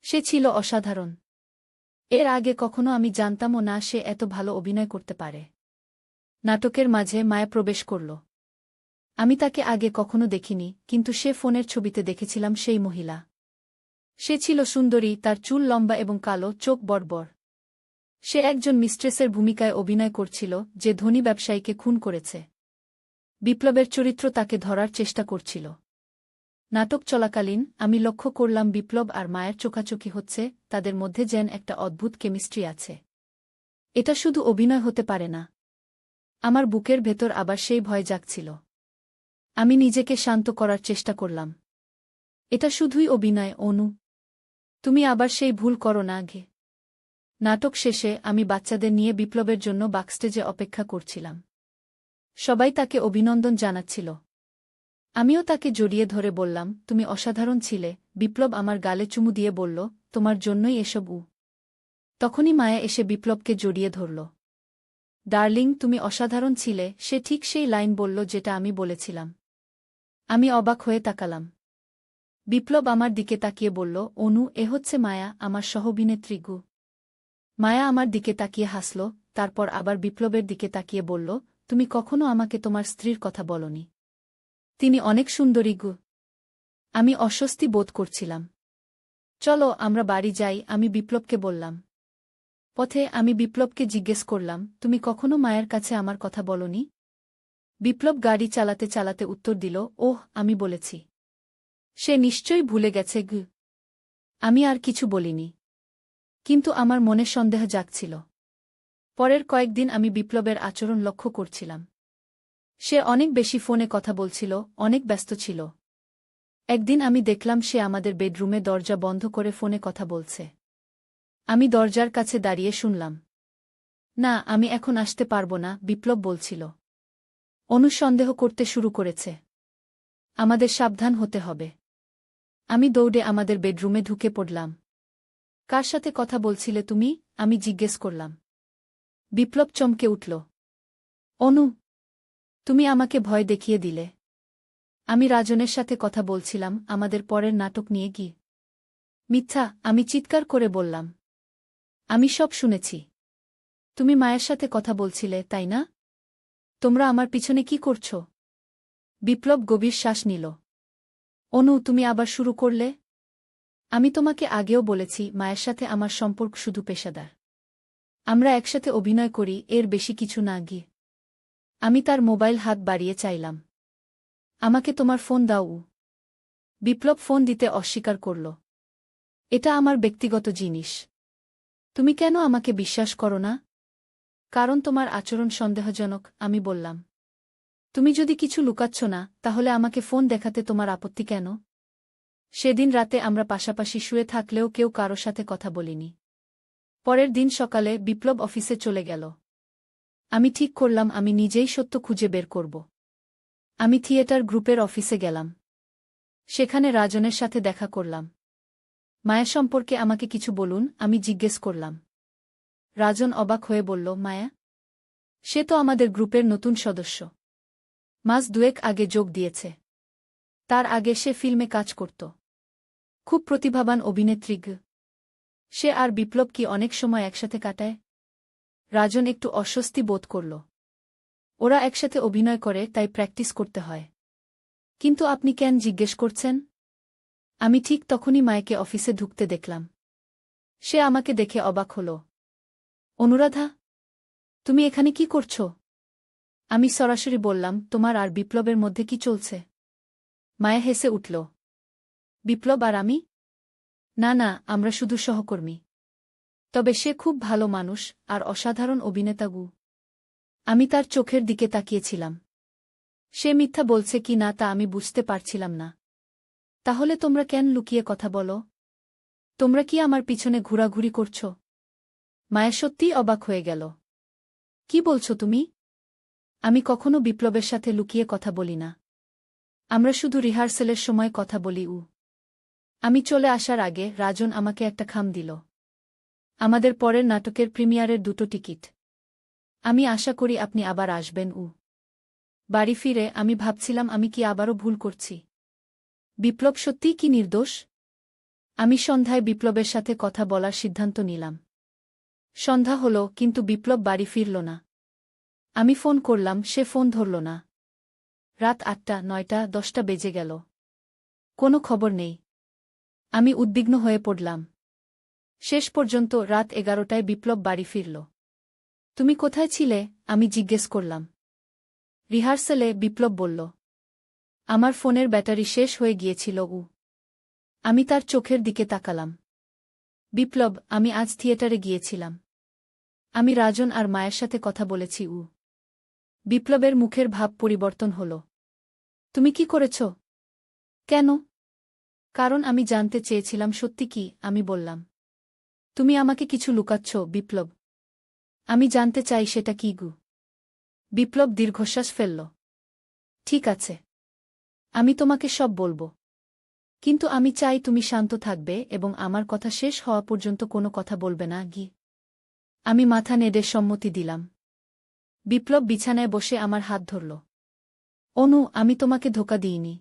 সে ছিল অসাধারণ। এর আগে কখনো আমি জানতামও না সে এত ভালো অভিনয় করতে পারে। নাটকের মাঝে মায়া প্রবেশ করল। আমি তাকে আগে কখনো দেখিনি, কিন্তু সে ফোনের ছবিতে দেখেছিলাম সেই মহিলা। সে ছিল সুন্দরী, তার চুল লম্বা এবং কালো, চোখ বড়বড়। সে একজন মিস্ট্রেসের ভূমিকায় অভিনয় করছিল, যে ধনী ব্যবসায়ীকে খুন করেছে। বিপ্লবের চরিত্র তাকে ধরার চেষ্টা করছিল। নাটক চলাকালীন আমি লক্ষ্য করলাম বিপ্লব আর মায়ের চোখাচোখি হচ্ছে, তাদের মধ্যে যেন একটা অদ্ভুত কেমিস্ট্রি আছে। এটা শুধু অভিনয় হতে পারে না। আমার বুকের ভেতর আবার সেই ভয় জাগছিল। আমি নিজেকে শান্ত করার চেষ্টা করলাম। এটা শুধুই অভিনয়, অনু। তুমি আবার সেই ভুল করো না গে। নাটক শেষে আমি বাচ্চাদের নিয়ে বিপ্লবের জন্য বাকস্টেজে অপেক্ষা করছিলাম। সবাই তাকে অভিনন্দন জানাচ্ছিল। আমিও তাকে জড়িয়ে ধরে বললাম, তুমি অসাধারণ ছিলে। বিপ্লব আমার গালে চুমু দিয়ে বলল, তোমার জন্যই এসব। তখনই মায়া এসে বিপ্লবকে জড়িয়ে ধরল। ডার্লিং, তুমি অসাধারণ ছিলে, সে ঠিক সেই লাইন বলল যেটা আমি বলেছিলাম। আমি অবাক হয়ে তাকালাম। বিপ্লব আমার দিকে তাকিয়ে বলল, অনু, এ হচ্ছে মায়া, আমার সহ-অভিনেত্রী গু। মায়া আমার দিকে তাকিয়ে হাসল, তারপর আবার বিপ্লবের দিকে তাকিয়ে বলল, তুমি কখনো আমাকে তোমার স্ত্রীর কথা বলনি। তিনি অনেক সুন্দরী গু। আমি অস্বস্তি বোধ করছিলাম। চলো আমরা বাড়ি যাই, আমি বিপ্লবকে বললাম। পথে আমি বিপ্লবকে জিজ্ঞেস করলাম, তুমি কখনো মায়ের কাছে আমার কথা বলনি? বিপ্লব গাড়ি চালাতে চালাতে উত্তর দিল, ওহ, আমি বলেছি। সে নিশ্চয়ই ভুলে গেছে গু। আমি আর কিছু বলিনি। কিন্তু আমার মনে সন্দেহ জাগছিল। পরের কয়েকদিন আমি বিপ্লবের আচরণ লক্ষ্য করছিলাম। সে অনেক বেশি ফোনে কথা বলছিল, অনেক ব্যস্ত ছিল। একদিন আমি দেখলাম সে আমাদের বেডরুমে দরজা বন্ধ করে ফোনে কথা বলছে। আমি দরজার কাছে দাঁড়িয়ে শুনলাম। না, আমি এখন আসতে পারব না, বিপ্লব বলছিল। অনুসন্দেহ করতে শুরু করেছে। আমাদের সাবধান হতে হবে। আমি দৌড়ে আমাদের বেডরুমে ঢুকে পড়লাম। কার সাথে কথা বলছিলে তুমি? আমি জিজ্ঞেস করলাম। বিপ্লব চমকে উঠল। অনু, তুমি আমাকে ভয় দেখিয়ে দিলে। আমি রাজনের সাথে কথা বলছিলাম আমাদের পরের নাটক নিয়ে কি? মিথ্যা, আমি চিৎকার করে বললাম। আমি সব শুনেছি। তুমি মায়ের সাথে কথা বলছিলে, তাই না? তোমরা আমার পিছনে কি করছ? বিপ্লব গভীর শ্বাস নিল। অনু, তুমি আবার শুরু করলে? আমি তোমাকে আগেও বলেছি মায়ের সাথে আমার সম্পর্ক শুধু পেশাদার। আমরা একসাথে অভিনয় করি, এর বেশি কিছু না গিয়ে। আমি তার মোবাইল হাত বাড়িয়ে চাইলাম। আমাকে তোমার ফোন দাও। বিপ্লব ফোন দিতে অস্বীকার করল। এটা আমার ব্যক্তিগত জিনিস। তুমি কেন আমাকে বিশ্বাস করো না? কারণ তোমার আচরণ সন্দেহজনক, আমি বললাম। তুমি যদি কিছু লুকাচ্ছ না, তাহলে আমাকে ফোন দেখাতে তোমার আপত্তি কেন? সেদিন রাতে আমরা পাশাপাশি শুয়ে থাকলেও কেউ কারো সাথে কথা বলিনি। পরের দিন সকালে বিপ্লব অফিসে চলে গেল। আমি ঠিক করলাম আমি নিজেই সত্য খুঁজে বের করব। আমি থিয়েটার গ্রুপের অফিসে গেলাম। সেখানে রাজনের সাথে দেখা করলাম। মায়া সম্পর্কে আমাকে কিছু বলুন, আমি জিজ্ঞেস করলাম। রাজন অবাক হয়ে বলল, মায়া? সে তো আমাদের গ্রুপের নতুন সদস্য। মাস দুয়েক আগে যোগ দিয়েছে। তার আগে সে ফিল্মে কাজ করত। খুব প্রতিভাবান অভিনেত্রী। সে আর বিপ্লব কি অনেক সময় একসাথে কাটায়? রাজন একটু অস্বস্তি বোধ করল। ওরা একসাথে অভিনয় করে, তাই প্র্যাকটিস করতে হয়। কিন্তু আপনি কেন জিজ্ঞেস করছেন? আমি ঠিক তখনই মায়াকে অফিসে ঢুকতে দেখলাম। সে আমাকে দেখে অবাক হল। অনুরাধা, তুমি এখানে কি করছ? আমি সরাসরি বললাম, তোমার আর বিপ্লবের মধ্যে কি চলছে? মায়া হেসে উঠল। বিপ্লব আর আমি? না না, আমরা শুধু সহকর্মী। তবে সে খুব ভালো মানুষ আর অসাধারণ অভিনেতা। আমি তার চোখের দিকে তাকিয়েছিলাম। সে মিথ্যা বলছে কি না তা আমি বুঝতে পারছিলাম না। তাহলে তোমরা কেন লুকিয়ে কথা বলো? তোমরা কি আমার পিছনে ঘোরাঘুরি করছ? মায়া সত্যিই অবাক হয়ে গেল। কি বলছো তুমি? আমি কখনো বিপ্লবের সাথে লুকিয়ে কথা বলি না। আমরা শুধু রিহার্সেলের সময় কথা বলি। আমি চলে আসার আগে রাজন আমাকে একটা খাম দিল। আমাদের পরের নাটকের প্রিমিয়ারের 2টো টিকিট। আমি আশা করি আপনি আবার আসবেন। বাড়ি ফিরে আমি ভাবছিলাম আমি কি আবারও ভুল করছি। বিপ্লব সত্যিই কি নির্দোষ? আমি সন্ধ্যায় বিপ্লবের সাথে কথা বলার সিদ্ধান্ত নিলাম। সন্ধ্যা হল, কিন্তু বিপ্লব বাড়ি ফিরল না। আমি ফোন করলাম, সে ফোন ধরল না। রাত 8টা, 9টা, 10টা বেজে গেল। কোনো খবর নেই। আমি উদ্বিগ্ন হয়ে পড়লাম। শেষ পর্যন্ত রাত 11টায় বিপ্লব বাড়ি ফিরল। তুমি কোথায় ছিলে? আমি জিজ্ঞেস করলাম। রিহার্সেলে, বিপ্লব বলল। আমার ফোনের ব্যাটারি শেষ হয়ে গিয়েছিল। আমি তার চোখের দিকে তাকালাম। বিপ্লব, আমি আজ থিয়েটারে গিয়েছিলাম। আমি রাজন আর মায়ের সাথে কথা বলেছি। বিপ্লবের মুখের ভাব পরিবর্তন হল। তুমি কি করেছ? কেন? কারণ আমি জানতে চেয়েছিলাম সত্যি কি, আমি বললাম। তুমি আমাকে কিছু লুকাচ্ছ, বিপ্লব। আমি জানতে চাই সেটা কি। বিপ্লব দীর্ঘশ্বাস ফেলল। ঠিক আছে, আমি তোমাকে সব বলবো। কিন্তু আমি চাই তুমি শান্ত থাকবে এবং আমার কথা শেষ হওয়া পর্যন্ত কোনো কথা বলবে না। আমি মাথা নেড়ে সম্মতি দিলাম। বিপ্লব বিছানায় বসে আমার হাত ধরল। অনু, আমি তোমাকে ধোঁকা দিইনি।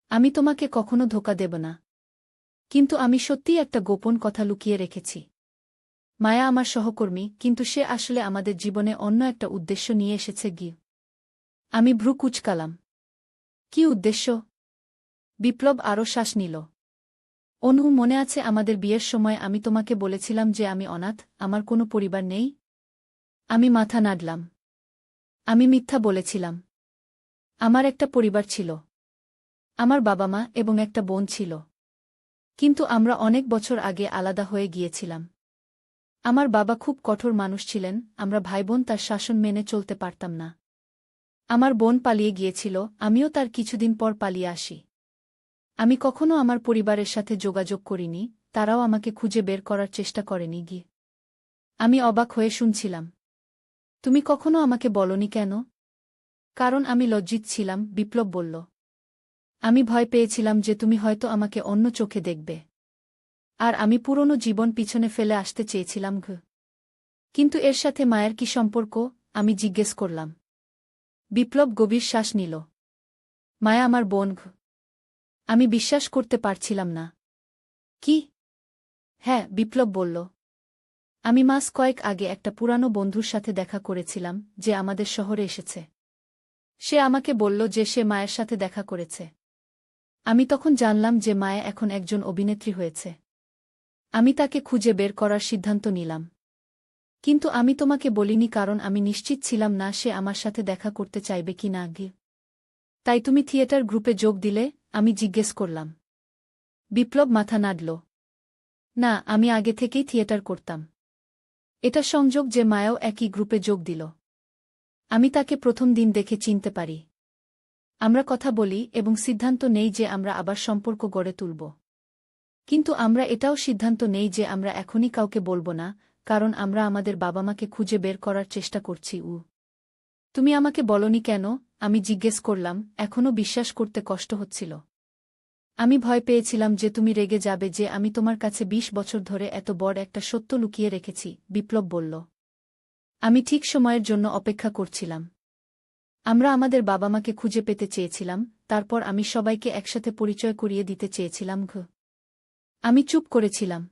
আমি তোমাকে কখনো ধোঁকা দেব না। কিন্তু আমি সত্যিই একটা গোপন কথা লুকিয়ে রেখেছি। মায়া আমার সহকর্মী, কিন্তু সে আসলে আমাদের জীবনে অন্য একটা উদ্দেশ্য নিয়ে এসেছে। আমি ভ্রু কুঁচকালাম। কি উদ্দেশ্য? বিপ্লব আরও শ্বাস নিল। অনু, মনে আছে আমাদের বিয়ের সময় আমি তোমাকে বলেছিলাম যে আমি অনাথ, আমার কোনো পরিবার নেই? আমি মাথা নাড়লাম। আমি মিথ্যা বলেছিলাম। আমার একটা পরিবার ছিল। আমার বাবা মা এবং একটা বোন ছিল। কিন্তু আমরা অনেক বছর আগে আলাদা হয়ে গিয়েছিলাম। আমার বাবা খুব কঠোর মানুষ ছিলেন, আমরা ভাইবোন তার শাসন মেনে চলতে পারতাম না। আমার বোন পালিয়ে গিয়েছিল, আমিও তার কিছুদিন পর পালিয়ে আসি। আমি কখনো আমার পরিবারের সাথে যোগাযোগ করিনি, তারাও আমাকে খুঁজে বের করার চেষ্টা করেনি গিয়ে। আমি অবাক হয়ে শুনছিলাম। তুমি কখনো আমাকে বলনি কেন? কারণ আমি লজ্জিত ছিলাম, বিপ্লব বলল। আমি ভয় পেয়েছিলাম যে তুমি হয়তো আমাকে অন্য চোখে দেখবে। আর আমি পুরনো জীবন পিছনে ফেলে আসতে চেয়েছিলাম কিন্তু এর সাথে মায়ের কি সম্পর্ক? আমি জিজ্ঞেস করলাম। বিপ্লব গভীর শ্বাস নিল। মায়া আমার বোন। আমি বিশ্বাস করতে পারছিলাম না। কি? হ্যাঁ, বিপ্লব বলল। আমি মাস কয়েক আগে একটা পুরানো বন্ধুর সাথে দেখা করেছিলাম যে আমাদের শহরে এসেছে। সে আমাকে বলল যে সে মায়ের সাথে দেখা করেছে। আমি তখন জানলাম যে মায়া এখন একজন অভিনেত্রী হয়েছে। আমি তাকে খুঁজে বের করার সিদ্ধান্ত নিলাম। কিন্তু আমি তোমাকে বলিনি কারণ আমি নিশ্চিত ছিলাম না সে আমার সাথে দেখা করতে চাইবে কি না। তাই তুমি থিয়েটার গ্রুপে যোগ দিলে? আমি জিজ্ঞেস করলাম। বিপ্লব মাথা নাড়ল। না, আমি আগে থেকেই থিয়েটার করতাম। এটা সংযোগ যে মায়াও একই গ্রুপে যোগ দিল। আমি তাকে প্রথম দিন দেখে চিনতে পারি। আমরা কথা বলি এবং সিদ্ধান্ত নেই যে আমরা আবার সম্পর্ক গড়ে তুলব। কিন্তু আমরা এটাও সিদ্ধান্ত নেই যে আমরা এখনই কাউকে বলবো না, কারণ আমরা আমাদের বাবা-মাকে খুঁজে বের করার চেষ্টা করছি। তুমি আমাকে বলনি কেন? আমি জিজ্ঞেস করলাম, এখনও বিশ্বাস করতে কষ্ট হচ্ছিল। আমি ভয় পেয়েছিলাম যে তুমি রেগে যাবে যে আমি তোমার কাছে ২০ বছর ধরে এত বড় একটা সত্য লুকিয়ে রেখেছি, বিপ্লব বলল। আমি ঠিক সময়ের জন্য অপেক্ষা করছিলাম। আমরা আমাদের বাবা-মাকে খুঁজে পেতে চেয়েছিলাম, তারপর আমি সবাইকে একসাথে পরিচয় করিয়ে দিতে চেয়েছিলাম। আমি চুপ করেছিলাম।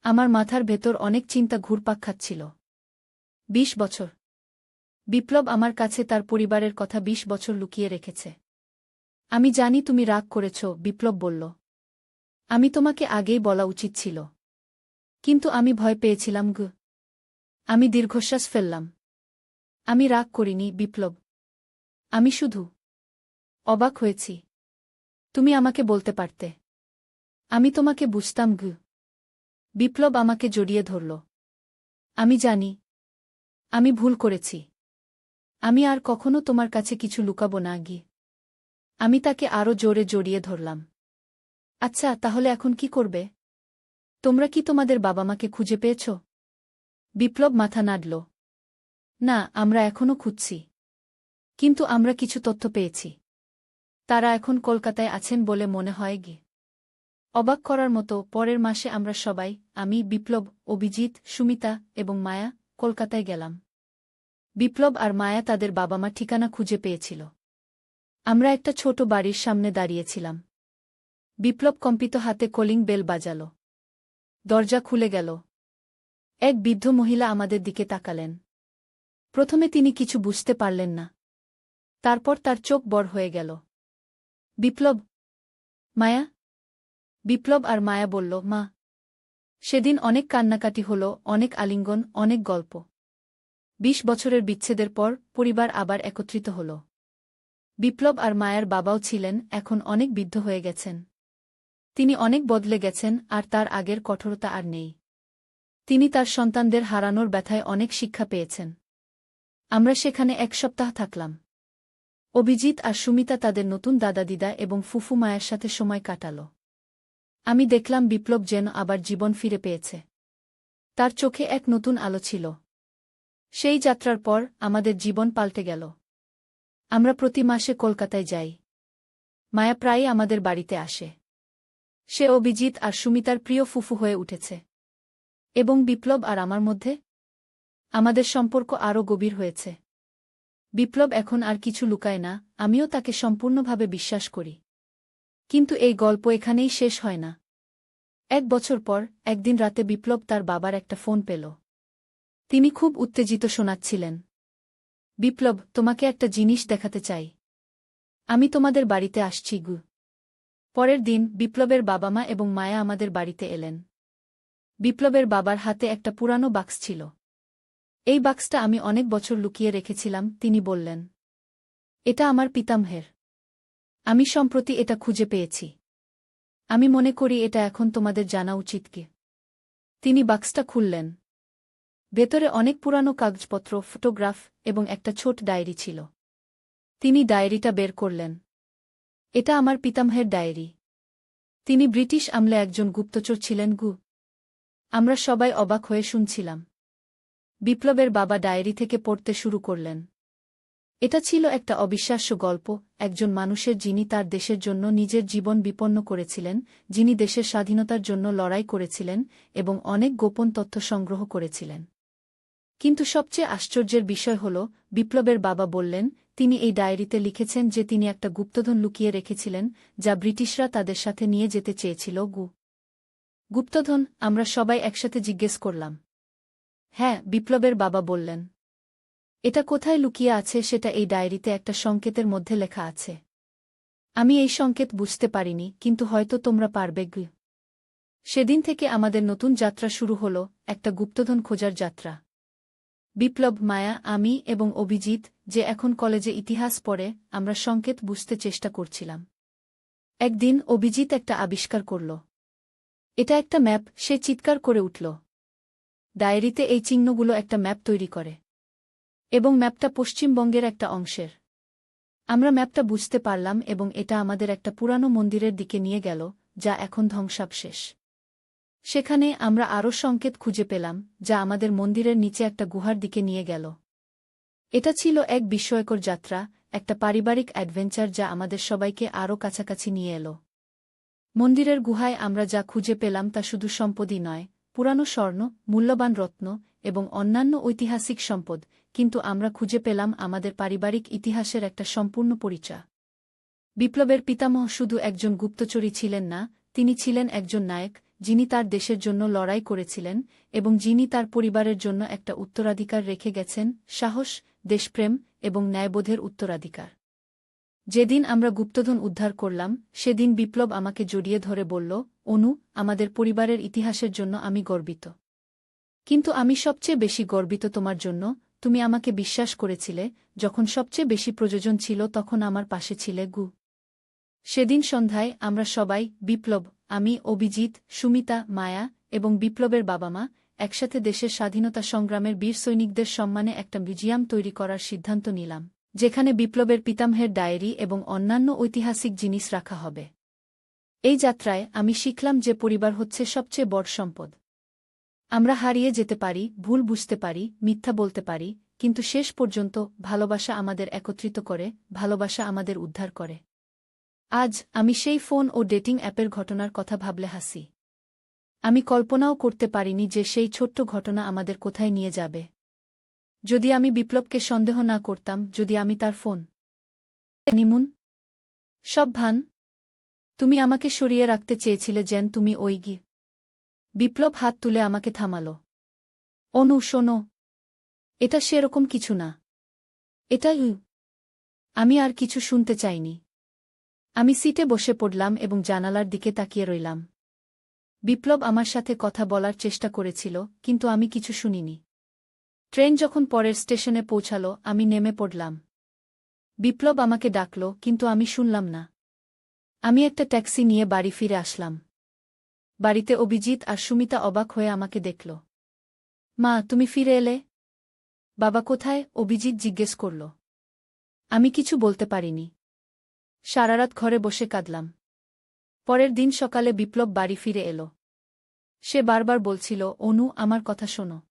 আমার মাথার ভেতর অনেক চিন্তা ঘুরপাক খাচ্ছিল। ২০ বছর। বিপ্লব আমার কাছে তার পরিবারের কথা ২০ বছর লুকিয়ে রেখেছে। আমি জানি তুমি রাগ করেছ, বিপ্লব বলল। আমি তোমাকে আগেই বলা উচিত ছিল। কিন্তু আমি ভয় পেয়েছিলাম। আমি দীর্ঘশ্বাস ফেললাম। আমি রাগ করিনি, বিপ্লব। আমি শুধু অবাক হয়েছি। তুমি আমাকে বলতে পারতে। আমি তোমাকে বুঝতাম। বিপ্লব আমাকে জড়িয়ে ধরল। আমি জানি। আমি ভুল করেছি। আমি আর কখনো তোমার কাছে কিছু লুকাবো না। আমি তাকে আরও জোরে জড়িয়ে ধরলাম। আচ্ছা, তাহলে এখন কি করবে? তোমরা কি তোমাদের বাবা-মাকে খুঁজে পেয়েছ? বিপ্লব মাথা নাড়ল। না, আমরা এখনও খুঁজছি। কিন্তু আমরা কিছু তথ্য পেয়েছি। তারা এখন কলকাতায় আছেন বলে মনে হয়। অবাক করার মতো, পরের মাসে আমরা সবাই, আমি, বিপ্লব, অভিজিৎ, সুমিতা এবং মায়া, কলকাতায় গেলাম। বিপ্লব আর মায়া তাদের বাবা-মা ঠিকানা খুঁজে পেয়েছিল। আমরা একটা ছোট বাড়ির সামনে দাঁড়িয়েছিলাম। বিপ্লব কম্পিত হাতে কলিং বেল বাজাল। দরজা খুলে গেল। এক বৃদ্ধ মহিলা আমাদের দিকে তাকালেন। প্রথমে তিনি কিছু বুঝতে পারলেন না। তারপর তার চোখ বড় হয়ে গেল। বিপ্লব? মায়া? বিপ্লব আর মায়া বলল, মা। সেদিন অনেক কান্নাকাটি হল, অনেক আলিঙ্গন, অনেক গল্প। ২০ বছরের বিচ্ছেদের পর পরিবার আবার একত্রিত হল। বিপ্লব আর মায়ার বাবাও ছিলেন, এখন অনেক বৃদ্ধ হয়ে গেছেন। তিনি অনেক বদলে গেছেন আর তার আগের কঠোরতা আর নেই। তিনি তার সন্তানদের হারানোর ব্যথায় অনেক শিক্ষা পেয়েছেন। আমরা সেখানে ১ সপ্তাহ থাকলাম। অভিজিৎ আর সুমিতা তাদের নতুন দাদা-দিদা এবং ফুফু মায়ের সাথে সময় কাটাল। আমি দেখলাম বিপ্লব যেন আবার জীবন ফিরে পেয়েছে। তার চোখে এক নতুন আলো ছিল। সেই যাত্রার পর আমাদের জীবন পাল্টে গেল। আমরা প্রতি মাসে কলকাতায় যাই। মায়া প্রায়ই আমাদের বাড়িতে আসে। সে অভিজিৎ আর সুমিতার প্রিয় ফুফু হয়ে উঠেছে। এবং বিপ্লব আর আমার মধ্যে আমাদের সম্পর্ক আরও গভীর হয়েছে। বিপ্লব এখন আর কিছু লুকায় না, আমিও তাকে সম্পূর্ণভাবে বিশ্বাস করি। কিন্তু এই গল্প এখানেই শেষ হয় না। ১ বছর পর, একদিন রাতে বিপ্লব তার বাবার একটা ফোন পেল। তিনি খুব উত্তেজিত শোনাচ্ছিলেন। বিপ্লব, তোমাকে একটা জিনিস দেখাতে চাই। আমি তোমাদের বাড়িতে আসছি। পরের দিন বিপ্লবের বাবা-মা এবং মায়া আমাদের বাড়িতে এলেন। বিপ্লবের বাবার হাতে একটা পুরানো বাক্স ছিল। এই বাক্সটা আমি অনেক বছর লুকিয়ে রেখেছিলাম, তিনি বললেন। এটা আমার পিতামহের। আমি সম্প্রতি এটা খুঁজে পেয়েছি। আমি মনে করি এটা এখন তোমাদের জানা উচিত। তিনি বাক্সটা খুললেন। ভেতরে অনেক পুরানো কাগজপত্র, ফটোগ্রাফ এবং একটা ছোট ডায়েরি ছিল। তিনি ডায়েরিটা বের করলেন। এটা আমার পিতামহের ডায়েরি। তিনি ব্রিটিশ আমলে একজন গুপ্তচর ছিলেন গু। আমরা সবাই অবাক হয়ে শুনছিলাম। বিপ্লবের বাবা ডায়েরি থেকে পড়তে শুরু করলেন। এটা ছিল একটা অবিশ্বাস্য গল্প, একজন মানুষের যিনি তার দেশের জন্য নিজের জীবন বিপন্ন করেছিলেন, যিনি দেশের স্বাধীনতার জন্য লড়াই করেছিলেন এবং অনেক গোপন তথ্য সংগ্রহ করেছিলেন। কিন্তু সবচেয়ে আশ্চর্যের বিষয় হল, বিপ্লবের বাবা বললেন, তিনি এই ডায়েরিতে লিখেছেন যে তিনি একটা গুপ্তধন লুকিয়ে রেখেছিলেন, যা ব্রিটিশরা তাদের সাথে নিয়ে যেতে চেয়েছিল গু। গুপ্তধন? আমরা সবাই একসাথে জিজ্ঞেস করলাম। হ্যাঁ, বিপ্লবের বাবা বললেন। এটা কোথায় লুকিয়ে আছে সেটা এই ডায়েরিতে একটা সংকেতের মধ্যে লেখা আছে। আমি এই সংকেত বুঝতে পারিনি, কিন্তু হয়তো তোমরা পারবে গু। সেদিন থেকে আমাদের নতুন যাত্রা শুরু হল, একটা গুপ্তধন খোঁজার যাত্রা। বিপ্লব, মায়া, আমি এবং অভিজিৎ, যে এখন কলেজে ইতিহাস পড়ে, আমরা সংকেত বুঝতে চেষ্টা করছিলাম। একদিন অভিজিৎ একটা আবিষ্কার করল। এটা একটা ম্যাপ, সে চিৎকার করে উঠল। ডায়েরিতে এই চিহ্নগুলো একটা ম্যাপ তৈরি করে। এবং ম্যাপটা পশ্চিমবঙ্গের একটা অংশের। আমরা ম্যাপটা বুঝতে পারলাম এবং এটা আমাদের একটা পুরানো মন্দিরের দিকে নিয়ে গেল, যা এখন ধ্বংসাবশেষ। সেখানে আমরা আরও সংকেত খুঁজে পেলাম, যা আমাদের মন্দিরের নিচে একটা গুহার দিকে নিয়ে গেল। এটা ছিল এক বিস্ময়কর যাত্রা, একটা পারিবারিক অ্যাডভেঞ্চার যা আমাদের সবাইকে আরও কাছাকাছি নিয়ে এলো। মন্দিরের গুহায় আমরা যা খুঁজে পেলাম তা শুধু সম্পদই নয়, পুরানো স্বর্ণ, মূল্যবান রত্ন এবং অন্যান্য ঐতিহাসিক সম্পদ, কিন্তু আমরা খুঁজে পেলাম আমাদের পারিবারিক ইতিহাসের একটা সম্পূর্ণ পরিচয়। বিপ্লবের পিতামহ শুধু একজন গুপ্তচরী ছিলেন না, তিনি ছিলেন একজন নায়ক, যিনি তার দেশের জন্য লড়াই করেছিলেন এবং যিনি তার পরিবারের জন্য একটা উত্তরাধিকার রেখে গেছেন, সাহস, দেশপ্রেম এবং ন্যায়বোধের উত্তরাধিকার। যেদিন আমরা গুপ্তধন উদ্ধার করলাম, সেদিন বিপ্লব আমাকে জড়িয়ে ধরে বলল, অনু, আমাদের পরিবারের ইতিহাসের জন্য আমি গর্বিত। কিন্তু আমি সবচেয়ে বেশি গর্বিত তোমার জন্য, তুমি আমাকে বিশ্বাস করেছিলে, যখন সবচেয়ে বেশি প্রয়োজন ছিল তখন আমার পাশে ছিলে গু। সেদিন সন্ধ্যায় আমরা সবাই, বিপ্লব, আমি, অভিজিৎ, সুমিতা, মায়া এবং বিপ্লবের বাবা মা, একসাথে দেশের স্বাধীনতা সংগ্রামের বীর সৈনিকদের সম্মানে একটা মিউজিয়াম তৈরি করার সিদ্ধান্ত নিলাম, যেখানে বিপ্লবের পিতামহের ডায়েরি এবং অন্যান্য ঐতিহাসিক জিনিস রাখা হবে। এই যাত্রায় আমি শিখলাম যে পরিবার হচ্ছে সবচেয়ে বড় সম্পদ। আমরা হারিয়ে যেতে পারি, ভুল বুঝতে পারি, মিথ্যা বলতে পারি, কিন্তু শেষ পর্যন্ত ভালোবাসা আমাদের একত্রিত করে, ভালোবাসা আমাদের উদ্ধার করে। আজ আমি সেই ফোন ও ডেটিং অ্যাপের ঘটনার কথা ভাবলে হাসি। আমি কল্পনাও করতে পারিনি যে সেই ছোট্ট ঘটনা আমাদের কোথায় নিয়ে যাবে। যদি আমি বিপ্লবকে সন্দেহ না করতাম, যদি আমি তার ফোন নিমুন সব ভান। তুমি আমাকে সরিয়ে রাখতে চেয়েছিলে যেন তুমি ওই গি। বিপ্লব হাত তুলে আমাকে থামাল। অনু, শোনো, এটা সেরকম কিছু না। এটা আমি আর কিছু শুনতে চাইনি। আমি সিটে বসে পড়লাম এবং জানালার দিকে তাকিয়ে রইলাম। বিপ্লব আমার সাথে কথা বলার চেষ্টা করেছিল, কিন্তু আমি কিছু শুনিনি। ট্রেন যখন পরের স্টেশনে পৌঁছাল, আমি নেমে পড়লাম। বিপ্লব আমাকে ডাকল, কিন্তু আমি শুনলাম না। আমি একটা ট্যাক্সি নিয়ে বাড়ি ফিরে আসলাম। বাড়িতে অভিজিৎ আর সুমিতা অবাক হয়ে আমাকে দেখল। মা, তুমি ফিরে এলে? বাবা কোথায়? অভিজিৎ জিজ্ঞেস করল। আমি কিছু বলতে পারিনি। সারারাত ঘরে বসে কাঁদলাম। পরের দিন সকালে বিপ্লব বাড়ি ফিরে এলো। সে বারবার বলছিল, অনু, আমার কথা শোনো।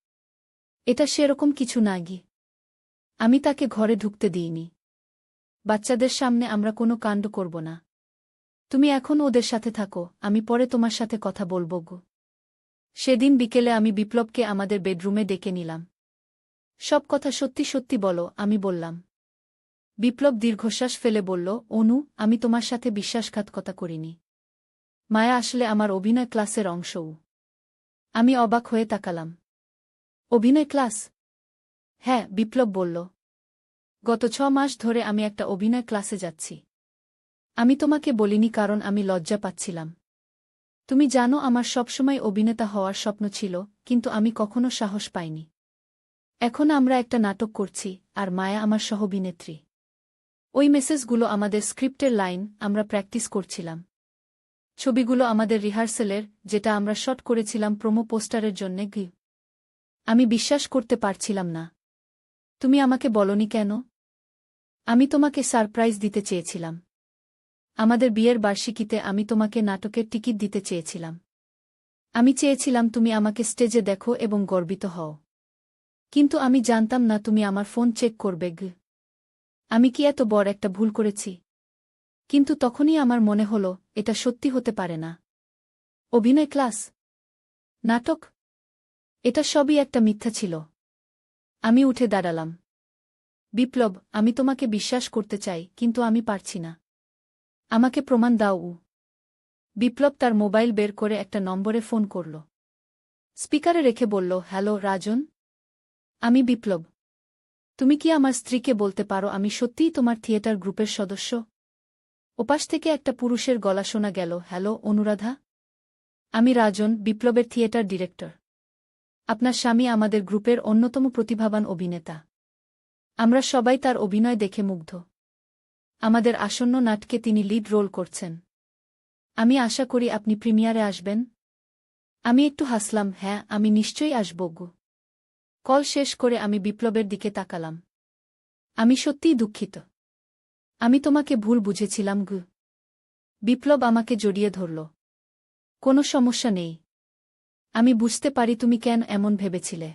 এটা সেরকম কিছু না গি। আমি তাকে ঘরে ঢুকতে দিইনি। বাচ্চাদের সামনে আমরা কোনো কাণ্ড করব না। তুমি এখন ওদের সাথে থাকো, আমি পরে তোমার সাথে কথা বলব গো। সেদিন বিকেলে আমি বিপ্লবকে আমাদের বেডরুমে ডেকে নিলাম। সব কথা সত্যি সত্যি বলো, আমি বললাম। বিপ্লব দীর্ঘশ্বাস ফেলে বলল, অনু, আমি তোমার সাথে বিশ্বাসঘাতকতা করিনি। মায়া আসলে আমার অভিনয় ক্লাসের অংশও। আমি অবাক হয়ে তাকালাম। অভিনয় ক্লাস? হ্যাঁ, বিপ্লব বলল। গত 6 মাস ধরে আমি একটা অভিনয় ক্লাসে যাচ্ছি। আমি তোমাকে বলিনি কারণ আমি লজ্জা পাচ্ছিলাম। তুমি জানো আমার সবসময় অভিনেতা হওয়ার স্বপ্ন ছিল, কিন্তু আমি কখনো সাহস পাইনি। এখন আমরা একটা নাটক করছি, আর মায়া আমার সহ-অভিনেত্রী। ওই মেসেজগুলো আমাদের স্ক্রিপ্টের লাইন, আমরা প্র্যাকটিস করছিলাম। ছবিগুলো আমাদের রিহার্সেলের, যেটা আমরা শট করেছিলাম প্রোমো পোস্টারের জন্যে গি। আমি বিশ্বাস করতে পারছিলাম না। তুমি আমাকে বলনি কেন? আমি তোমাকে সারপ্রাইজ দিতে চেয়েছিলাম। আমাদের বিয়ের বার্ষিকীতে আমি তোমাকে নাটকের টিকিট দিতে চেয়েছিলাম। আমি চেয়েছিলাম তুমি আমাকে স্টেজে দেখো এবং গর্বিত হও। কিন্তু আমি জানতাম না তুমি আমার ফোন চেক করবে। আমি কি এত বড় একটা ভুল করেছি? কিন্তু তখনই আমার মনে হলো, এটা সত্যি হতে পারে না। অভিনয় ক্লাস, নাটক, এটা সবই একটা মিথ্যা ছিল। আমি উঠে দাঁড়ালাম। বিপ্লব, আমি তোমাকে বিশ্বাস করতে চাই, কিন্তু আমি পারছি না। আমাকে প্রমাণ দাও। বিপ্লব তার মোবাইল বের করে একটা নম্বরে ফোন করল। স্পিকারে রেখে বলল, হ্যালো রাজন, আমি বিপ্লব। তুমি কি আমার স্ত্রীকে বলতে পারো আমি সত্যিই তোমার থিয়েটার গ্রুপের সদস্য? ওপাশ থেকে একটা পুরুষের গলা শোনা গেল, হ্যালো অনুরাধা, আমি রাজন, বিপ্লবের থিয়েটার ডিরেক্টর। আপনার স্বামী আমাদের গ্রুপের অন্যতম প্রতিভাবান অভিনেতা। আমরা সবাই তার অভিনয় দেখে মুগ্ধ। আমাদের আসন্ন নাটকে তিনি লিড রোল করছেন। আমি আশা করি আপনি প্রিমিয়ারে আসবেন। আমি একটু হাসলাম, হ্যাঁ, আমি নিশ্চয়ই আসব। কল শেষ করে আমি বিপ্লবের দিকে তাকালাম। আমি সত্যিই দুঃখিত। আমি তোমাকে ভুল বুঝেছিলাম। বিপ্লব আমাকে জড়িয়ে ধরল। কোনো সমস্যা নেই। আমি বুঝতে পারি তুমি কেন এমন ভেবেছিলে।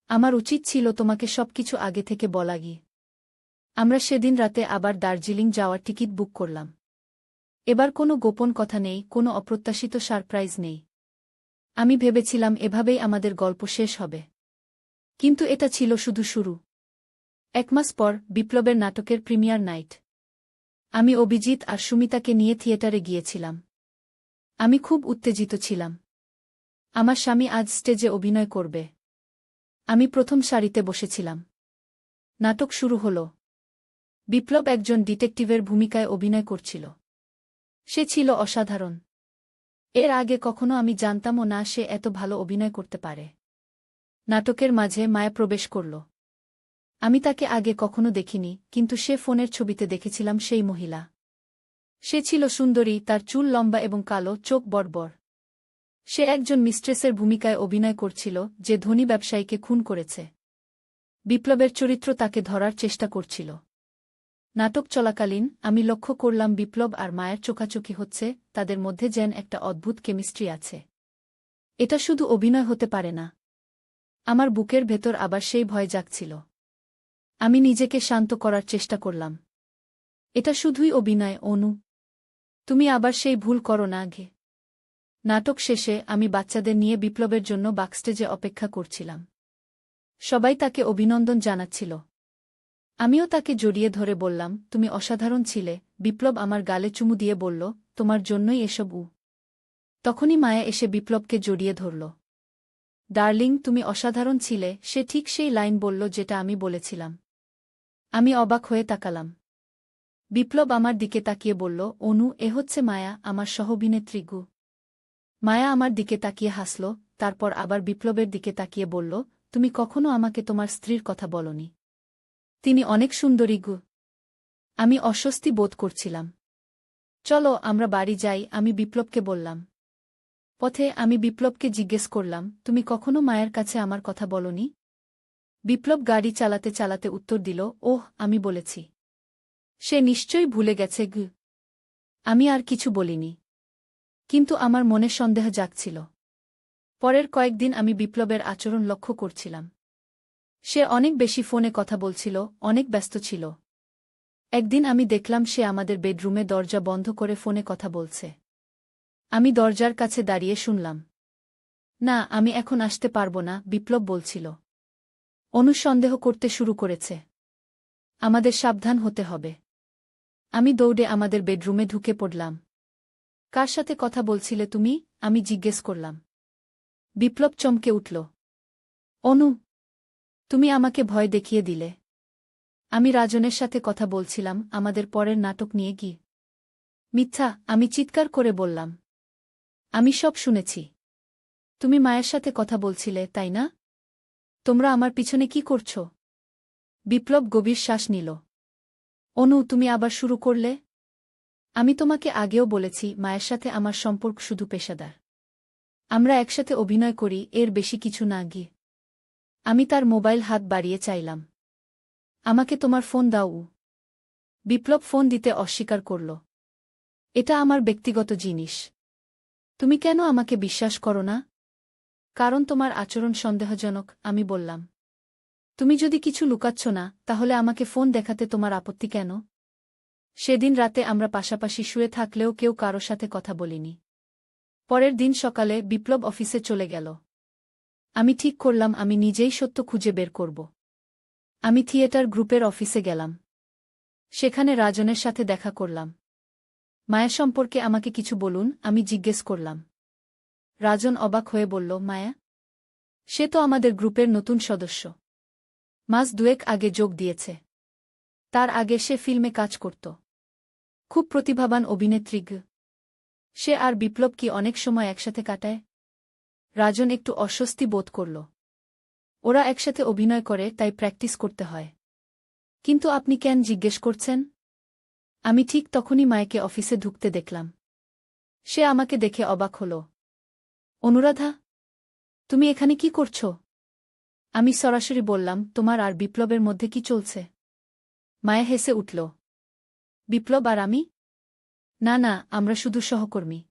আমার উচিত ছিল তোমাকে সবকিছু আগে থেকে বলা। আমরা সেদিন রাতে আবার দার্জিলিং যাওয়ার টিকিট বুক করলাম। এবার কোনো গোপন কথা নেই, কোনো অপ্রত্যাশিত সারপ্রাইজ নেই। আমি ভেবেছিলাম এভাবেই আমাদের গল্প শেষ হবে। কিন্তু এটা ছিল শুধু শুরু। 1 মাস পর বিপ্লবের নাটকের প্রিমিয়ার নাইট। আমি অভিজিৎ আর সুমিতাকে নিয়ে থিয়েটারে গিয়েছিলাম। আমি খুব উত্তেজিত ছিলাম। আমার স্বামী আজ স্টেজে অভিনয় করবে। আমি প্রথম সারিতে বসেছিলাম। নাটক শুরু হল। বিপ্লব একজন ডিটেকটিভের ভূমিকায় অভিনয় করছিল। সে ছিল অসাধারণ। এর আগে কখনো আমি জানতামও না সে এত ভালো অভিনয় করতে পারে। নাটকের মাঝে মায়া প্রবেশ করল। আমি তাকে আগে কখনো দেখিনি, কিন্তু সে ফোনের ছবিতে দেখেছিলাম সেই মহিলা। সে ছিল সুন্দরী, তার চুল লম্বা এবং কালো, চোখ বড়বড়। সে একজন মিস্ট্রেসের ভূমিকায় অভিনয় করছিল, যে ধনী ব্যবসায়ীকে খুন করেছে। বিপ্লবের চরিত্র তাকে ধরার চেষ্টা করছিল। নাটক চলাকালীন আমি লক্ষ্য করলাম বিপ্লব আর মায়ের চোখাচোখি হচ্ছে, তাদের মধ্যে যেন একটা অদ্ভুত কেমিস্ট্রি আছে। এটা শুধু অভিনয় হতে পারে না। আমার বুকের ভেতর আবার সেই ভয় জাগছিল। আমি নিজেকে শান্ত করার চেষ্টা করলাম। এটা শুধুই অভিনয়, অনু। তুমি আবার সেই ভুল করো না। নাটক শেষে আমি বাচ্চাদের নিয়ে বিপ্লবের জন্য বাকস্টেজে অপেক্ষা করছিলাম। সবাই তাকে অভিনন্দন জানাচ্ছিল। আমিও তাকে জড়িয়ে ধরে বললাম, তুমি অসাধারণ ছিলে। বিপ্লব আমার গালে চুমু দিয়ে বলল, তোমার জন্যই এসব। তখনই মায়া এসে বিপ্লবকে জড়িয়ে ধরল। ডার্লিং, তুমি অসাধারণ ছিলে। সে ঠিক সেই লাইন বলল যেটা আমি বলেছিলাম। আমি অবাক হয়ে তাকালাম। বিপ্লব আমার দিকে তাকিয়ে বলল, অনু, এ হচ্ছে মায়া, আমার সহ-অভিনেত্রী। মায়া আমার দিকে তাকিয়ে হাসল, তারপর আবার বিপ্লবের দিকে তাকিয়ে বলল, তুমি কখনো আমাকে তোমার স্ত্রীর কথা বলনি। তিনি অনেক সুন্দরী। আমি অস্বস্তি বোধ করছিলাম। চলো আমরা বাড়ি যাই, আমি বিপ্লবকে বললাম। পথে আমি বিপ্লবকে জিজ্ঞেস করলাম, তুমি কখনো মায়ের কাছে আমার কথা বলনি? বিপ্লব গাড়ি চালাতে চালাতে উত্তর দিল, ওহ, আমি বলেছি। সে নিশ্চয়ই ভুলে গেছে। আমি আর কিছু বলিনি। কিন্তু আমার মনে সন্দেহ জাগছিল। পরের কয়েকদিন আমি বিপ্লবের আচরণ লক্ষ্য করছিলাম। সে অনেক বেশি ফোনে কথা বলছিল, অনেক ব্যস্ত ছিল। একদিন আমি দেখলাম সে আমাদের বেডরুমে দরজা বন্ধ করে ফোনে কথা বলছে। আমি দরজার কাছে দাঁড়িয়ে শুনলাম। না, আমি এখন আসতে পারব না, বিপ্লব বলছিল। অনুসন্দেহ করতে শুরু করেছে। আমাদের সাবধান হতে হবে। আমি দৌড়ে আমাদের বেডরুমে ঢুকে পড়লাম। কার সাথে কথা বলছিলে তুমি? আমি জিজ্ঞেস করলাম। বিপ্লব চমকে উঠল। অনু, তুমি আমাকে ভয় দেখিয়ে দিলে। আমি রাজনের সাথে কথা বলছিলাম, আমাদের পরের নাটক নিয়ে। মিথ্যা, আমি চিৎকার করে বললাম। আমি সব শুনেছি। তুমি মায়ের সাথে কথা বলছিলে, তাই না? তোমরা আমার পিছনে কি করছ? বিপ্লব গভীর শ্বাস নিল। অনু, তুমি আবার শুরু করলে? আমি তোমাকে আগেও বলেছি, মায়ের সাথে আমার সম্পর্ক শুধু পেশাদার। আমরা একসাথে অভিনয় করি, এর বেশি কিছু না। আমি তার মোবাইল হাত বাড়িয়ে চাইলাম। আমাকে তোমার ফোন দাও। বিপ্লব ফোন দিতে অস্বীকার করল। এটা আমার ব্যক্তিগত জিনিস। তুমি কেন আমাকে বিশ্বাস করো না? কারণ তোমার আচরণ সন্দেহজনক, আমি বললাম। তুমি যদি কিছু লুকাচ্ছ না, তাহলে আমাকে ফোন দেখাতে তোমার আপত্তি কেন? সেদিন রাতে আমরা পাশাপাশি শুয়ে থাকলেও কেউ কারো সাথে কথা বলিনি। পরের দিন সকালে বিপ্লব অফিসে চলে গেল। আমি ঠিক করলাম আমি নিজেই সত্য খুঁজে বের করব। আমি থিয়েটার গ্রুপের অফিসে গেলাম। সেখানে রাজনের সাথে দেখা করলাম। মায়া সম্পর্কে আমাকে কিছু বলুন, আমি জিজ্ঞেস করলাম। রাজন অবাক হয়ে বলল, মায়া? সে তো আমাদের গ্রুপের নতুন সদস্য। মাস দুয়েক আগে যোগ দিয়েছে। তার আগে সে ফিল্মে কাজ করত। খুব প্রতিভাবান অভিনেত্রী। সে আর বিপ্লব কি অনেক সময় একসাথে কাটায়? রাজন একটু অস্বস্তি বোধ করল। ওরা একসাথে অভিনয় করে, তাই প্র্যাকটিস করতে হয়। কিন্তু আপনি কেন জিজ্ঞেস করছেন? আমি ঠিক তখনই মায়াকে অফিসে ঢুকতে দেখলাম। সে আমাকে দেখে অবাক হল। অনুরাধা, তুমি এখানে কি করছ? আমি সরাসরি বললাম, তোমার আর বিপ্লবের মধ্যে কি চলছে? মায়া হেসে উঠল। বিপ্লব আর আমি? না না, আমরা শুধু সহকর্মী।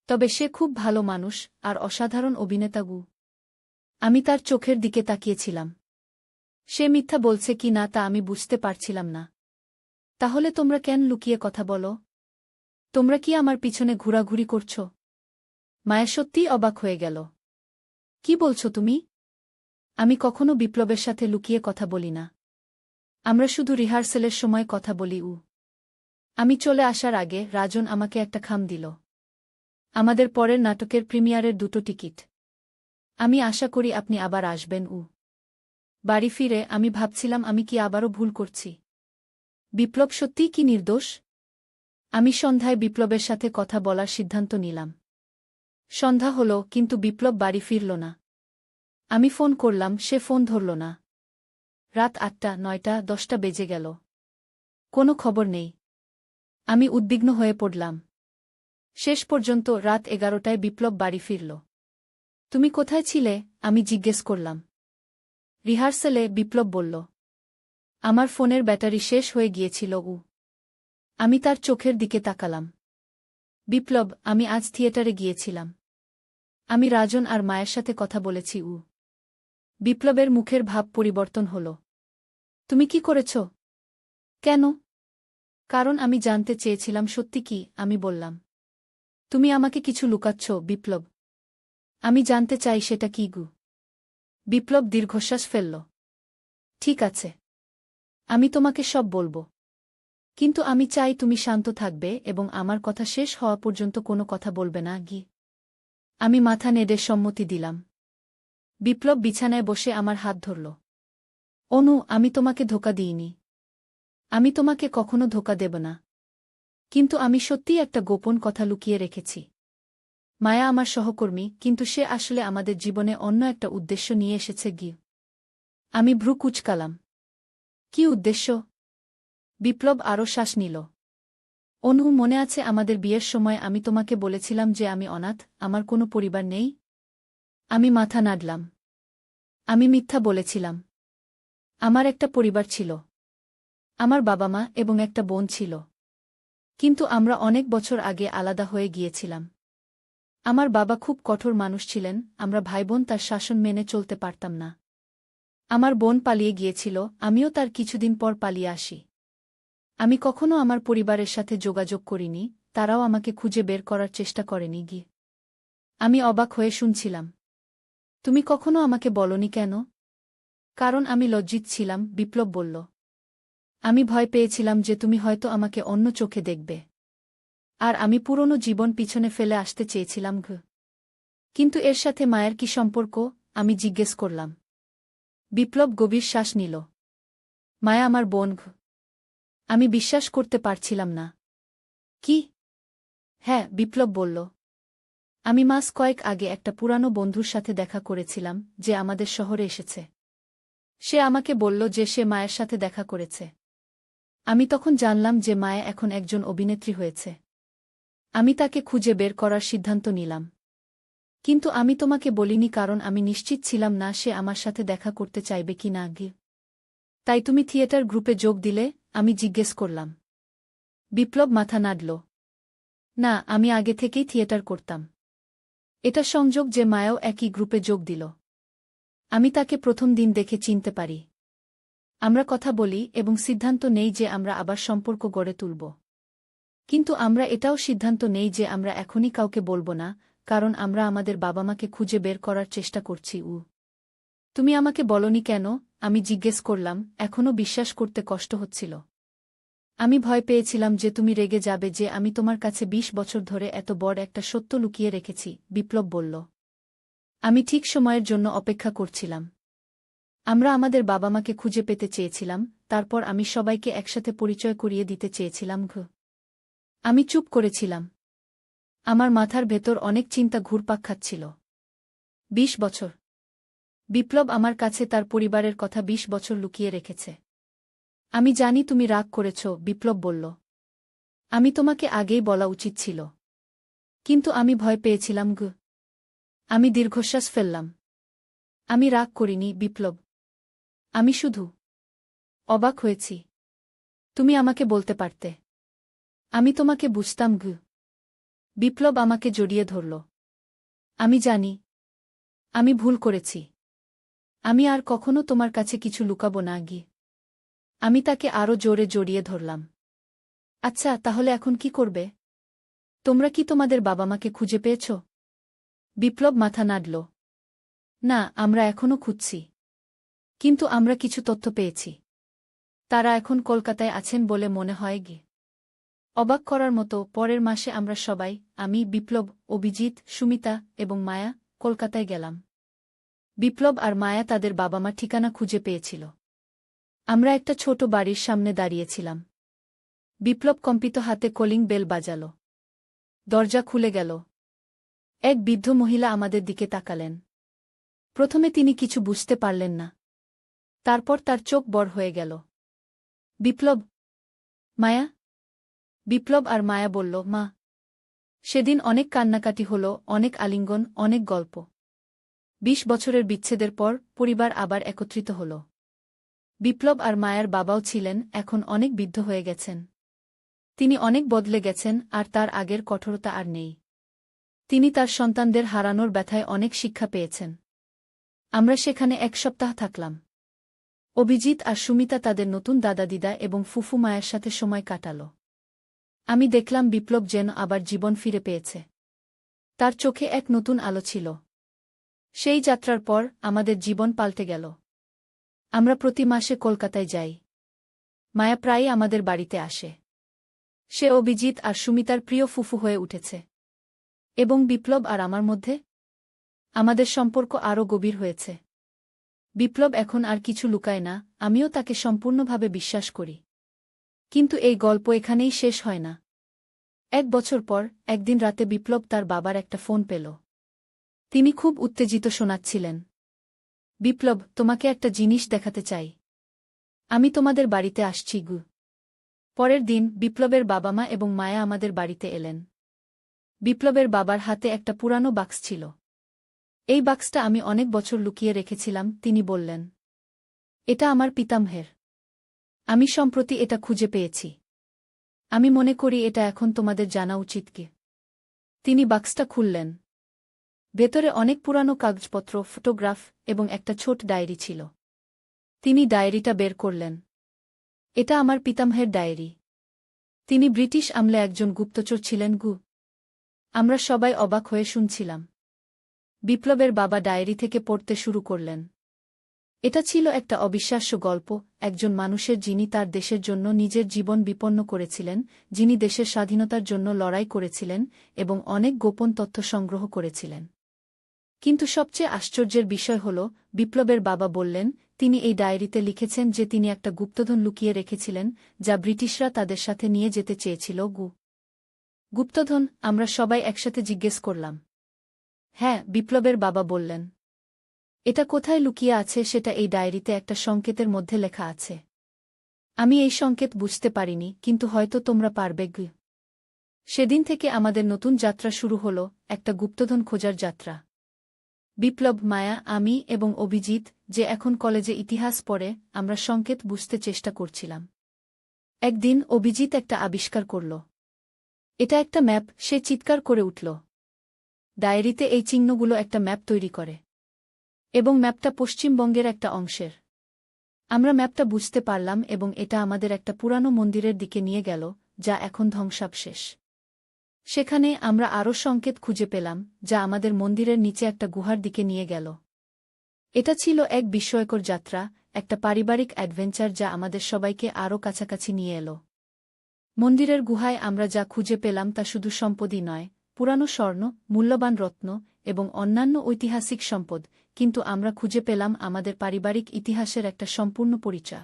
তবে সে খুব ভালো মানুষ আর অসাধারণ অভিনেতাগু। আমি তার চোখের দিকে তাকিয়েছিলাম। সে মিথ্যা বলছে কি না তা আমি বুঝতে পারছিলাম না। তাহলে তোমরা কেন লুকিয়ে কথা বলো? তোমরা কি আমার পিছনে ঘোরাঘুরি করছ? মায়া সত্যিই অবাক হয়ে গেল। কি বলছো তুমি? আমি কখনো বিপ্লবের সাথে লুকিয়ে কথা বলি না। আমরা শুধু রিহার্সেলের সময় কথা বলি। আমি চলে আসার আগে রাজন আমাকে একটা খাম দিল। আমাদের পরের নাটকের প্রিমিয়ারের 2টো টিকিট। আমি আশা করি আপনি আবার আসবেন। বাড়ি ফিরে আমি ভাবছিলাম আমি কি আবারও ভুল করছি। বিপ্লব সত্যিই কি নির্দোষ? আমি সন্ধ্যায় বিপ্লবের সাথে কথা বলার সিদ্ধান্ত নিলাম। সন্ধ্যা হল, কিন্তু বিপ্লব বাড়ি ফিরল না। আমি ফোন করলাম, সে ফোন ধরল না। রাত 8টা, 9টা, 10টা বেজে গেল। কোনো খবর নেই। আমি উদ্বিগ্ন হয়ে পড়লাম। শেষ পর্যন্ত রাত 11টায় বিপ্লব বাড়ি ফিরল। তুমি কোথায় ছিলে? আমি জিজ্ঞেস করলাম। রিহার্সেলে, বিপ্লব বলল। আমার ফোনের ব্যাটারি শেষ হয়ে গিয়েছিল। আমি তার চোখের দিকে তাকালাম। বিপ্লব, আমি আজ থিয়েটারে গিয়েছিলাম। আমি রাজন আর মায়ের সাথে কথা বলেছি। বিপ্লবের মুখের ভাব পরিবর্তন হল। তুমি কি করেছ? কেন? কারণ আমি জানতে চেয়েছিলাম সত্যি কি, আমি বললাম। তুমি আমাকে কিছু লুকাচ্ছ, বিপ্লব। আমি জানতে চাই সেটা কি। বিপ্লব দীর্ঘশ্বাস ফেলল। ঠিক আছে, আমি তোমাকে সব বলবো। কিন্তু আমি চাই তুমি শান্ত থাকবে এবং আমার কথা শেষ হওয়া পর্যন্ত কোনো কথা বলবে না। আমি মাথা নেড়ে সম্মতি দিলাম। বিপ্লব বিছানায় বসে আমার হাত ধরল। অনু, আমি তোমাকে ধোঁকা দিইনি। আমি তোমাকে কখনো ধোঁকা দেব না। কিন্তু আমি সত্যিই একটা গোপন কথা লুকিয়ে রেখেছি। মায়া আমার সহকর্মী, কিন্তু সে আসলে আমাদের জীবনে অন্য একটা উদ্দেশ্য নিয়ে এসেছে। আমি ভ্রু কুঁচকালাম। কি উদ্দেশ্য? বিপ্লব আরও শ্বাস নিল। অনু, মনে আছে আমাদের বিয়ের সময় আমি তোমাকে বলেছিলাম যে আমি অনাথ, আমার কোনো পরিবার নেই? আমি মাথা নাড়লাম। আমি মিথ্যা বলেছিলাম। আমার একটা পরিবার ছিল। আমার বাবা মা এবং একটা বোন ছিল। কিন্তু আমরা অনেক বছর আগে আলাদা হয়ে গিয়েছিলাম। আমার বাবা খুব কঠোর মানুষ ছিলেন, আমরা ভাইবোন তার শাসন মেনে চলতে পারতাম না। আমার বোন পালিয়ে গিয়েছিল, আমিও তার কিছুদিন পর পালিয়ে আসি। আমি কখনো আমার পরিবারের সাথে যোগাযোগ করিনি, তারাও আমাকে খুঁজে বের করার চেষ্টা করেনি। আমি অবাক হয়ে শুনছিলাম। তুমি কখনো আমাকে বলনি কেন? কারণ আমি লজ্জিত ছিলাম, বিপ্লব বলল। আমি ভয় পেয়েছিলাম যে তুমি হয়তো আমাকে অন্য চোখে দেখবে। আর আমি পুরনো জীবন পিছনে ফেলে আসতে চেয়েছিলাম। কিন্তু এর সাথে মায়ের কি সম্পর্ক? আমি জিজ্ঞেস করলাম। বিপ্লব গভীর শ্বাস নিল। মায়া আমার বোন। আমি বিশ্বাস করতে পারছিলাম না। কি? হ্যাঁ, বিপ্লব বলল। আমি মাস কয়েক আগে একটা পুরানো বন্ধুর সাথে দেখা করেছিলাম, যে আমাদের শহরে এসেছে। সে আমাকে বলল যে সে মায়ের সাথে দেখা করেছে। আমি তখন জানলাম যে মায়া এখন একজন অভিনেত্রী হয়েছে। আমি তাকে খুঁজে বের করার সিদ্ধান্ত নিলাম। কিন্তু আমি তোমাকে বলিনি কারণ আমি নিশ্চিত ছিলাম না সে আমার সাথে দেখা করতে চাইবে কি না। তাই তুমি থিয়েটার গ্রুপে যোগ দিলে? আমি জিজ্ঞেস করলাম। বিপ্লব মাথা নাড়ল। না, আমি আগে থেকেই থিয়েটার করতাম। এটা সংযোগ যে মায়াও একই গ্রুপে যোগ দিল। আমি তাকে প্রথম দিন দেখে চিনতে পারি। আমরা কথা বলি এবং সিদ্ধান্ত নেই যে আমরা আবার সম্পর্ক গড়ে তুলব। কিন্তু আমরা এটাও সিদ্ধান্ত নেই যে আমরা এখনই কাউকে বলব না, কারণ আমরা আমাদের বাবা-মাকে খুঁজে বের করার চেষ্টা করছি। তুমি আমাকে বলনি কেন? আমি জিজ্ঞেস করলাম, এখনও বিশ্বাস করতে কষ্ট হচ্ছিল। আমি ভয় পেয়েছিলাম যে তুমি রেগে যাবে যে আমি তোমার কাছে ২০ বছর ধরে এত বড় একটা সত্য লুকিয়ে রেখেছি, বিপ্লব বলল। আমি ঠিক সময়ের জন্য অপেক্ষা করছিলাম। আমরা আমাদের বাবা-মাকে খুঁজে পেতে চেয়েছিলাম, তারপর আমি সবাইকে একসাথে পরিচয় করিয়ে দিতে চেয়েছিলাম। আমি চুপ করেছিলাম। আমার মাথার ভেতর অনেক চিন্তা ঘুরপাক খাচ্ছিল। ২০ বছর। বিপ্লব আমার কাছে তার পরিবারের কথা ২০ বছর লুকিয়ে রেখেছে। আমি জানি তুমি রাগ করেছ, বিপ্লব বলল। আমি তোমাকে আগেই বলা উচিত ছিল। কিন্তু আমি ভয় পেয়েছিলাম। আমি দীর্ঘশ্বাস ফেললাম। আমি রাগ করিনি, বিপ্লব। আমি শুধু অবাক হয়েছি। তুমি আমাকে বলতে পারতে। আমি তোমাকে বুঝতাম। বিপ্লব আমাকে জড়িয়ে ধরল। আমি জানি। আমি ভুল করেছি। আমি আর কখনো তোমার কাছে কিছু লুকাব না। আমি তাকে আরও জোরে জড়িয়ে ধরলাম। আচ্ছা, তাহলে এখন কি করবে? তোমরা কি তোমাদের বাবা-মাকে খুঁজে পেয়েছ? বিপ্লব মাথা নাড়ল। না, আমরা এখনও খুঁজছি। কিন্তু আমরা কিছু তথ্য পেয়েছি। তারা এখন কলকাতায় আছেন বলে মনে হয়। অবাক করার মতো, পরের মাসে আমরা সবাই, আমি, বিপ্লব, অভিজিৎ, সুমিতা এবং মায়া, কলকাতায় গেলাম। বিপ্লব আর মায়া তাদের বাবা-মা ঠিকানা খুঁজে পেয়েছিল। আমরা একটা ছোট বাড়ির সামনে দাঁড়িয়েছিলাম। বিপ্লব কম্পিত হাতে কলিং বেল বাজাল। দরজা খুলে গেল। এক বৃদ্ধ মহিলা আমাদের দিকে তাকালেন। প্রথমে তিনি কিছু বুঝতে পারলেন না। তারপর তার চোখ বড় হয়ে গেল। বিপ্লব? মায়া? বিপ্লব আর মায়া বলল, মা। সেদিন অনেক কান্নাকাটি হল, অনেক আলিঙ্গন, অনেক গল্প। ২০ বছরের বিচ্ছেদের পর পরিবার আবার একত্রিত হল। বিপ্লব আর মায়ার বাবাও ছিলেন, এখন অনেক বৃদ্ধ হয়ে গেছেন। তিনি অনেক বদলে গেছেন আর তার আগের কঠোরতা আর নেই। তিনি তার সন্তানদের হারানোর ব্যথায় অনেক শিক্ষা পেয়েছেন। আমরা সেখানে ১ সপ্তাহ থাকলাম। অভিজিৎ আর সুমিতা তাদের নতুন দাদা-দিদা এবং ফুফু মায়ের সাথে সময় কাটাল। আমি দেখলাম বিপ্লব যেন আবার জীবন ফিরে পেয়েছে। তার চোখে এক নতুন আলো ছিল। সেই যাত্রার পর আমাদের জীবন পাল্টে গেল। আমরা প্রতি মাসে কলকাতায় যাই। মায়া প্রায়ই আমাদের বাড়িতে আসে। সে অভিজিৎ আর সুমিতার প্রিয় ফুফু হয়ে উঠেছে। এবং বিপ্লব আর আমার মধ্যে আমাদের সম্পর্ক আরও গভীর হয়েছে। বিপ্লব এখন আর কিছু লুকায় না, আমিও তাকে সম্পূর্ণভাবে বিশ্বাস করি। কিন্তু এই গল্প এখানেই শেষ হয় না। ১ বছর পর, একদিন রাতে বিপ্লব তার বাবার একটা ফোন পেল। তিনি খুব উত্তেজিত শোনাচ্ছিলেন। বিপ্লব, তোমাকে একটা জিনিস দেখাতে চাই। আমি তোমাদের বাড়িতে আসছি। পরের দিন বিপ্লবের বাবা-মা এবং মায়া আমাদের বাড়িতে এলেন। বিপ্লবের বাবার হাতে একটা পুরানো বাক্স ছিল। এই বাক্সটা আমি অনেক বছর লুকিয়ে রেখেছিলাম, তিনি বললেন। এটা আমার পিতামহের। আমি সম্প্রতি এটা খুঁজে পেয়েছি। আমি মনে করি এটা এখন তোমাদের জানা উচিত। তিনি বাক্সটা খুললেন। ভেতরে অনেক পুরানো কাগজপত্র, ফটোগ্রাফ এবং একটা ছোট ডায়েরি ছিল। তিনি ডায়েরিটা বের করলেন। এটা আমার পিতামহের ডায়েরি। তিনি ব্রিটিশ আমলে একজন গুপ্তচর ছিলেন। আমরা সবাই অবাক হয়ে শুনছিলাম। বিপ্লবের বাবা ডায়েরি থেকে পড়তে শুরু করলেন। এটা ছিল একটা অবিশ্বাস্য গল্প, একজন মানুষের যিনি তার দেশের জন্য নিজের জীবন বিপন্ন করেছিলেন, যিনি দেশের স্বাধীনতার জন্য লড়াই করেছিলেন এবং অনেক গোপন তথ্য সংগ্রহ করেছিলেন। কিন্তু সবচেয়ে আশ্চর্যের বিষয় হল, বিপ্লবের বাবা বললেন, তিনি এই ডায়েরিতে লিখেছেন যে তিনি একটা গুপ্তধন লুকিয়ে রেখেছিলেন, যা ব্রিটিশরা তাদের সাথে নিয়ে যেতে চেয়েছিল। গুপ্তধন? আমরা সবাই একসাথে জিজ্ঞেস করলাম। হ্যাঁ, বিপ্লবের বাবা বললেন। এটা কোথায় লুকিয়ে আছে সেটা এই ডায়েরিতে একটা সংকেতের মধ্যে লেখা আছে। আমি এই সংকেত বুঝতে পারিনি, কিন্তু হয়তো তোমরা পারবে। সেদিন থেকে আমাদের নতুন যাত্রা শুরু হল, একটা গুপ্তধন খোঁজার যাত্রা। বিপ্লব, মায়া, আমি এবং অভিজিৎ, যে এখন কলেজে ইতিহাস পড়ে, আমরা সংকেত বুঝতে চেষ্টা করছিলাম। একদিন অভিজিৎ একটা আবিষ্কার করল। এটা একটা ম্যাপ, সে চিৎকার করে উঠল। ডায়েরিতে এই চিহ্নগুলো একটা ম্যাপ তৈরি করে। এবং ম্যাপটা পশ্চিমবঙ্গের একটা অংশের। আমরা ম্যাপটা বুঝতে পারলাম এবং এটা আমাদের একটা পুরানো মন্দিরের দিকে নিয়ে গেল, যা এখন ধ্বংসাবশেষ। সেখানে আমরা আরও সংকেত খুঁজে পেলাম, যা আমাদের মন্দিরের নিচে একটা গুহার দিকে নিয়ে গেল। এটা ছিল এক বিস্ময়কর যাত্রা, একটা পারিবারিক অ্যাডভেঞ্চার যা আমাদের সবাইকে আরও কাছাকাছি নিয়ে এলো। মন্দিরের গুহায় আমরা যা খুঁজে পেলাম তা শুধু সম্পদই নয়, পুরানো স্বর্ণ, মূল্যবান রত্ন এবং অন্যান্য ঐতিহাসিক সম্পদ, কিন্তু আমরা খুঁজে পেলাম আমাদের পারিবারিক ইতিহাসের একটা সম্পূর্ণ পরিচয়।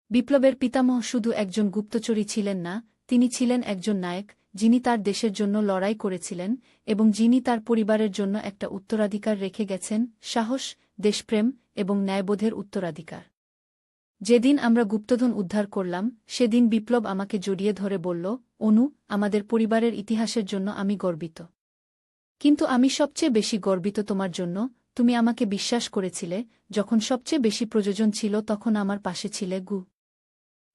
বিপ্লবের পিতামহ শুধু একজন গুপ্তচরী ছিলেন না, তিনি ছিলেন একজন নায়ক, যিনি তার দেশের জন্য লড়াই করেছিলেন এবং যিনি তার পরিবারের জন্য একটা উত্তরাধিকার রেখে গেছেন, সাহস, দেশপ্রেম এবং ন্যায়বোধের উত্তরাধিকার। যেদিন আমরা গুপ্তধন উদ্ধার করলাম, সেদিন বিপ্লব আমাকে জড়িয়ে ধরে বলল, অনু, আমাদের পরিবারের ইতিহাসের জন্য আমি গর্বিত। কিন্তু আমি সবচেয়ে বেশি গর্বিত তোমার জন্য, তুমি আমাকে বিশ্বাস করেছিলে, যখন সবচেয়ে বেশি প্রয়োজন ছিল তখন আমার পাশে ছিলে গু।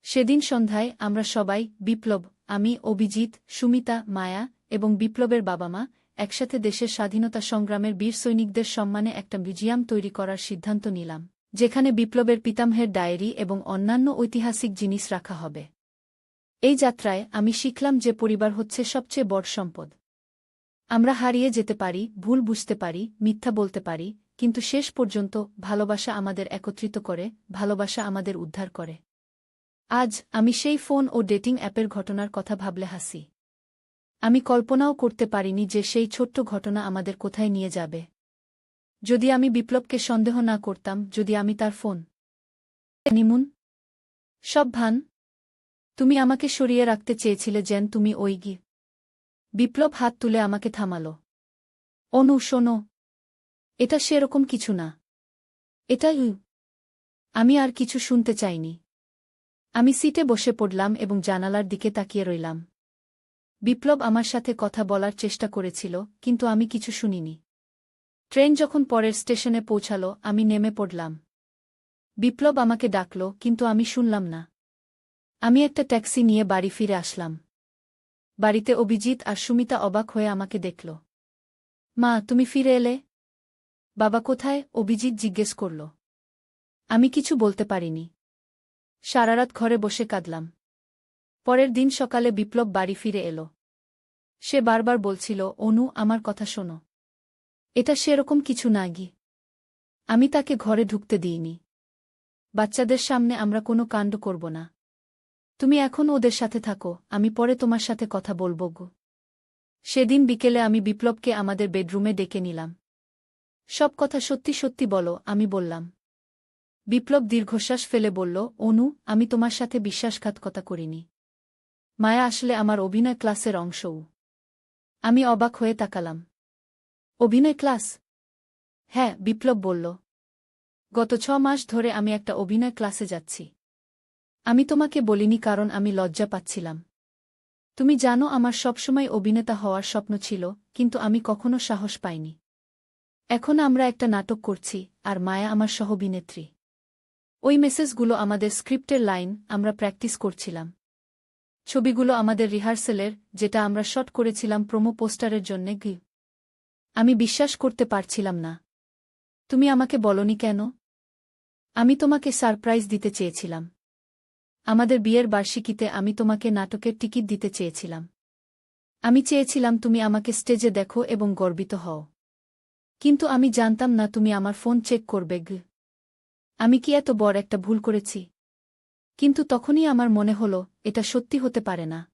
সেদিন সন্ধ্যায় আমরা সবাই, বিপ্লব, আমি, অভিজিৎ, সুমিতা, মায়া এবং বিপ্লবের বাবা মা, একসাথে দেশের স্বাধীনতা সংগ্রামের বীর সৈনিকদের সম্মানে একটা মিউজিয়াম তৈরি করার সিদ্ধান্ত নিলাম, যেখানে বিপ্লবের পিতামহের ডায়েরি এবং অন্যান্য ঐতিহাসিক জিনিস রাখা হবে। এই যাত্রায় আমি শিখলাম যে পরিবার হচ্ছে সবচেয়ে বড় সম্পদ। আমরা হারিয়ে যেতে পারি, ভুল বুঝতে পারি, মিথ্যা বলতে পারি, কিন্তু শেষ পর্যন্ত ভালোবাসা আমাদের একত্রিত করে, ভালোবাসা আমাদের উদ্ধার করে। আজ আমি সেই ফোন ও ডেটিং অ্যাপের ঘটনার কথা ভাবলে হাসি। আমি কল্পনাও করতে পারিনি যে সেই ছোট্ট ঘটনা আমাদের কোথায় নিয়ে যাবে। যদি আমি বিপ্লবকে সন্দেহ না করতাম, যদি আমি তার ফোন নিমুন সব ভান, তুমি আমাকে সরিয়ে রাখতে চেয়েছিলে যেন তুমি ওই গি। বিপ্লব হাত তুলে আমাকে থামাল। অনু, শোনো, এটা সেরকম কিছু না। এটা আমি আর কিছু শুনতে চাইনি। আমি সিটে বসে পড়লাম এবং জানালার দিকে তাকিয়ে রইলাম। বিপ্লব আমার সাথে কথা বলার চেষ্টা করেছিল, কিন্তু আমি কিছু শুনিনি। ট্রেন যখন পরের স্টেশনে পৌঁছাল, আমি নেমে পড়লাম। বিপ্লব আমাকে ডাকল, কিন্তু আমি শুনলাম না। আমি একটা ট্যাক্সি নিয়ে বাড়ি ফিরে আসলাম। বাড়িতে অভিজিৎ আর সুমিতা অবাক হয়ে আমাকে দেখল। মা, তুমি ফিরে এলে? বাবা কোথায়? অভিজিৎ জিজ্ঞেস করল। আমি কিছু বলতে পারিনি। সারারাত ঘরে বসে কাঁদলাম। পরের দিন সকালে বিপ্লব বাড়ি ফিরে এলো। সে বারবার বলছিল, অনু, আমার কথা শোনো। এটা সেরকম কিছু না গি। আমি তাকে ঘরে ঢুকতে দিইনি। বাচ্চাদের সামনে আমরা কোনো কাণ্ড করব না। তুমি এখন ওদের সাথে থাকো, আমি পরে তোমার সাথে কথা বলব গো। সেদিন বিকেলে আমি বিপ্লবকে আমাদের বেডরুমে ডেকে নিলাম। সব কথা সত্যি সত্যি বলো, আমি বললাম। বিপ্লব দীর্ঘশ্বাস ফেলে বলল, অনু, আমি তোমার সাথে বিশ্বাসঘাতকতা করিনি। মায়া আসলে আমার অভিনয় ক্লাসের অংশও। আমি অবাক হয়ে তাকালাম। অভিনয় ক্লাস? হ্যাঁ, বিপ্লব বলল। গত 6 মাস ধরে আমি একটা অভিনয় ক্লাসে যাচ্ছি। আমি তোমাকে বলিনি কারণ আমি লজ্জা পাচ্ছিলাম। তুমি জানো আমার সবসময় অভিনেতা হওয়ার স্বপ্ন ছিল, কিন্তু আমি কখনো সাহস পাইনি। এখন আমরা একটা নাটক করছি, আর মায়া আমার সহ-অভিনেত্রী। ওই মেসেজগুলো আমাদের স্ক্রিপ্টের লাইন, আমরা প্র্যাকটিস করছিলাম। ছবিগুলো আমাদের রিহার্সেলের, যেটা আমরা শট করেছিলাম প্রোমো পোস্টারের জন্যে গি। আমি বিশ্বাস করতে পারছিলাম না। তুমি আমাকে বলনি কেন? আমি তোমাকে সারপ্রাইজ দিতে চেয়েছিলাম। আমাদের বিয়ের বার্ষিকীতে আমি তোমাকে নাটকের টিকিট দিতে চেয়েছিলাম। আমি চেয়েছিলাম তুমি আমাকে স্টেজে দেখো এবং গর্বিত হও। কিন্তু আমি জানতাম না তুমি আমার ফোন চেক করবে গি। আমি কি এত বড় একটা ভুল করেছি? কিন্তু তখনই আমার মনে হলো, এটা সত্যি হতে পারে না।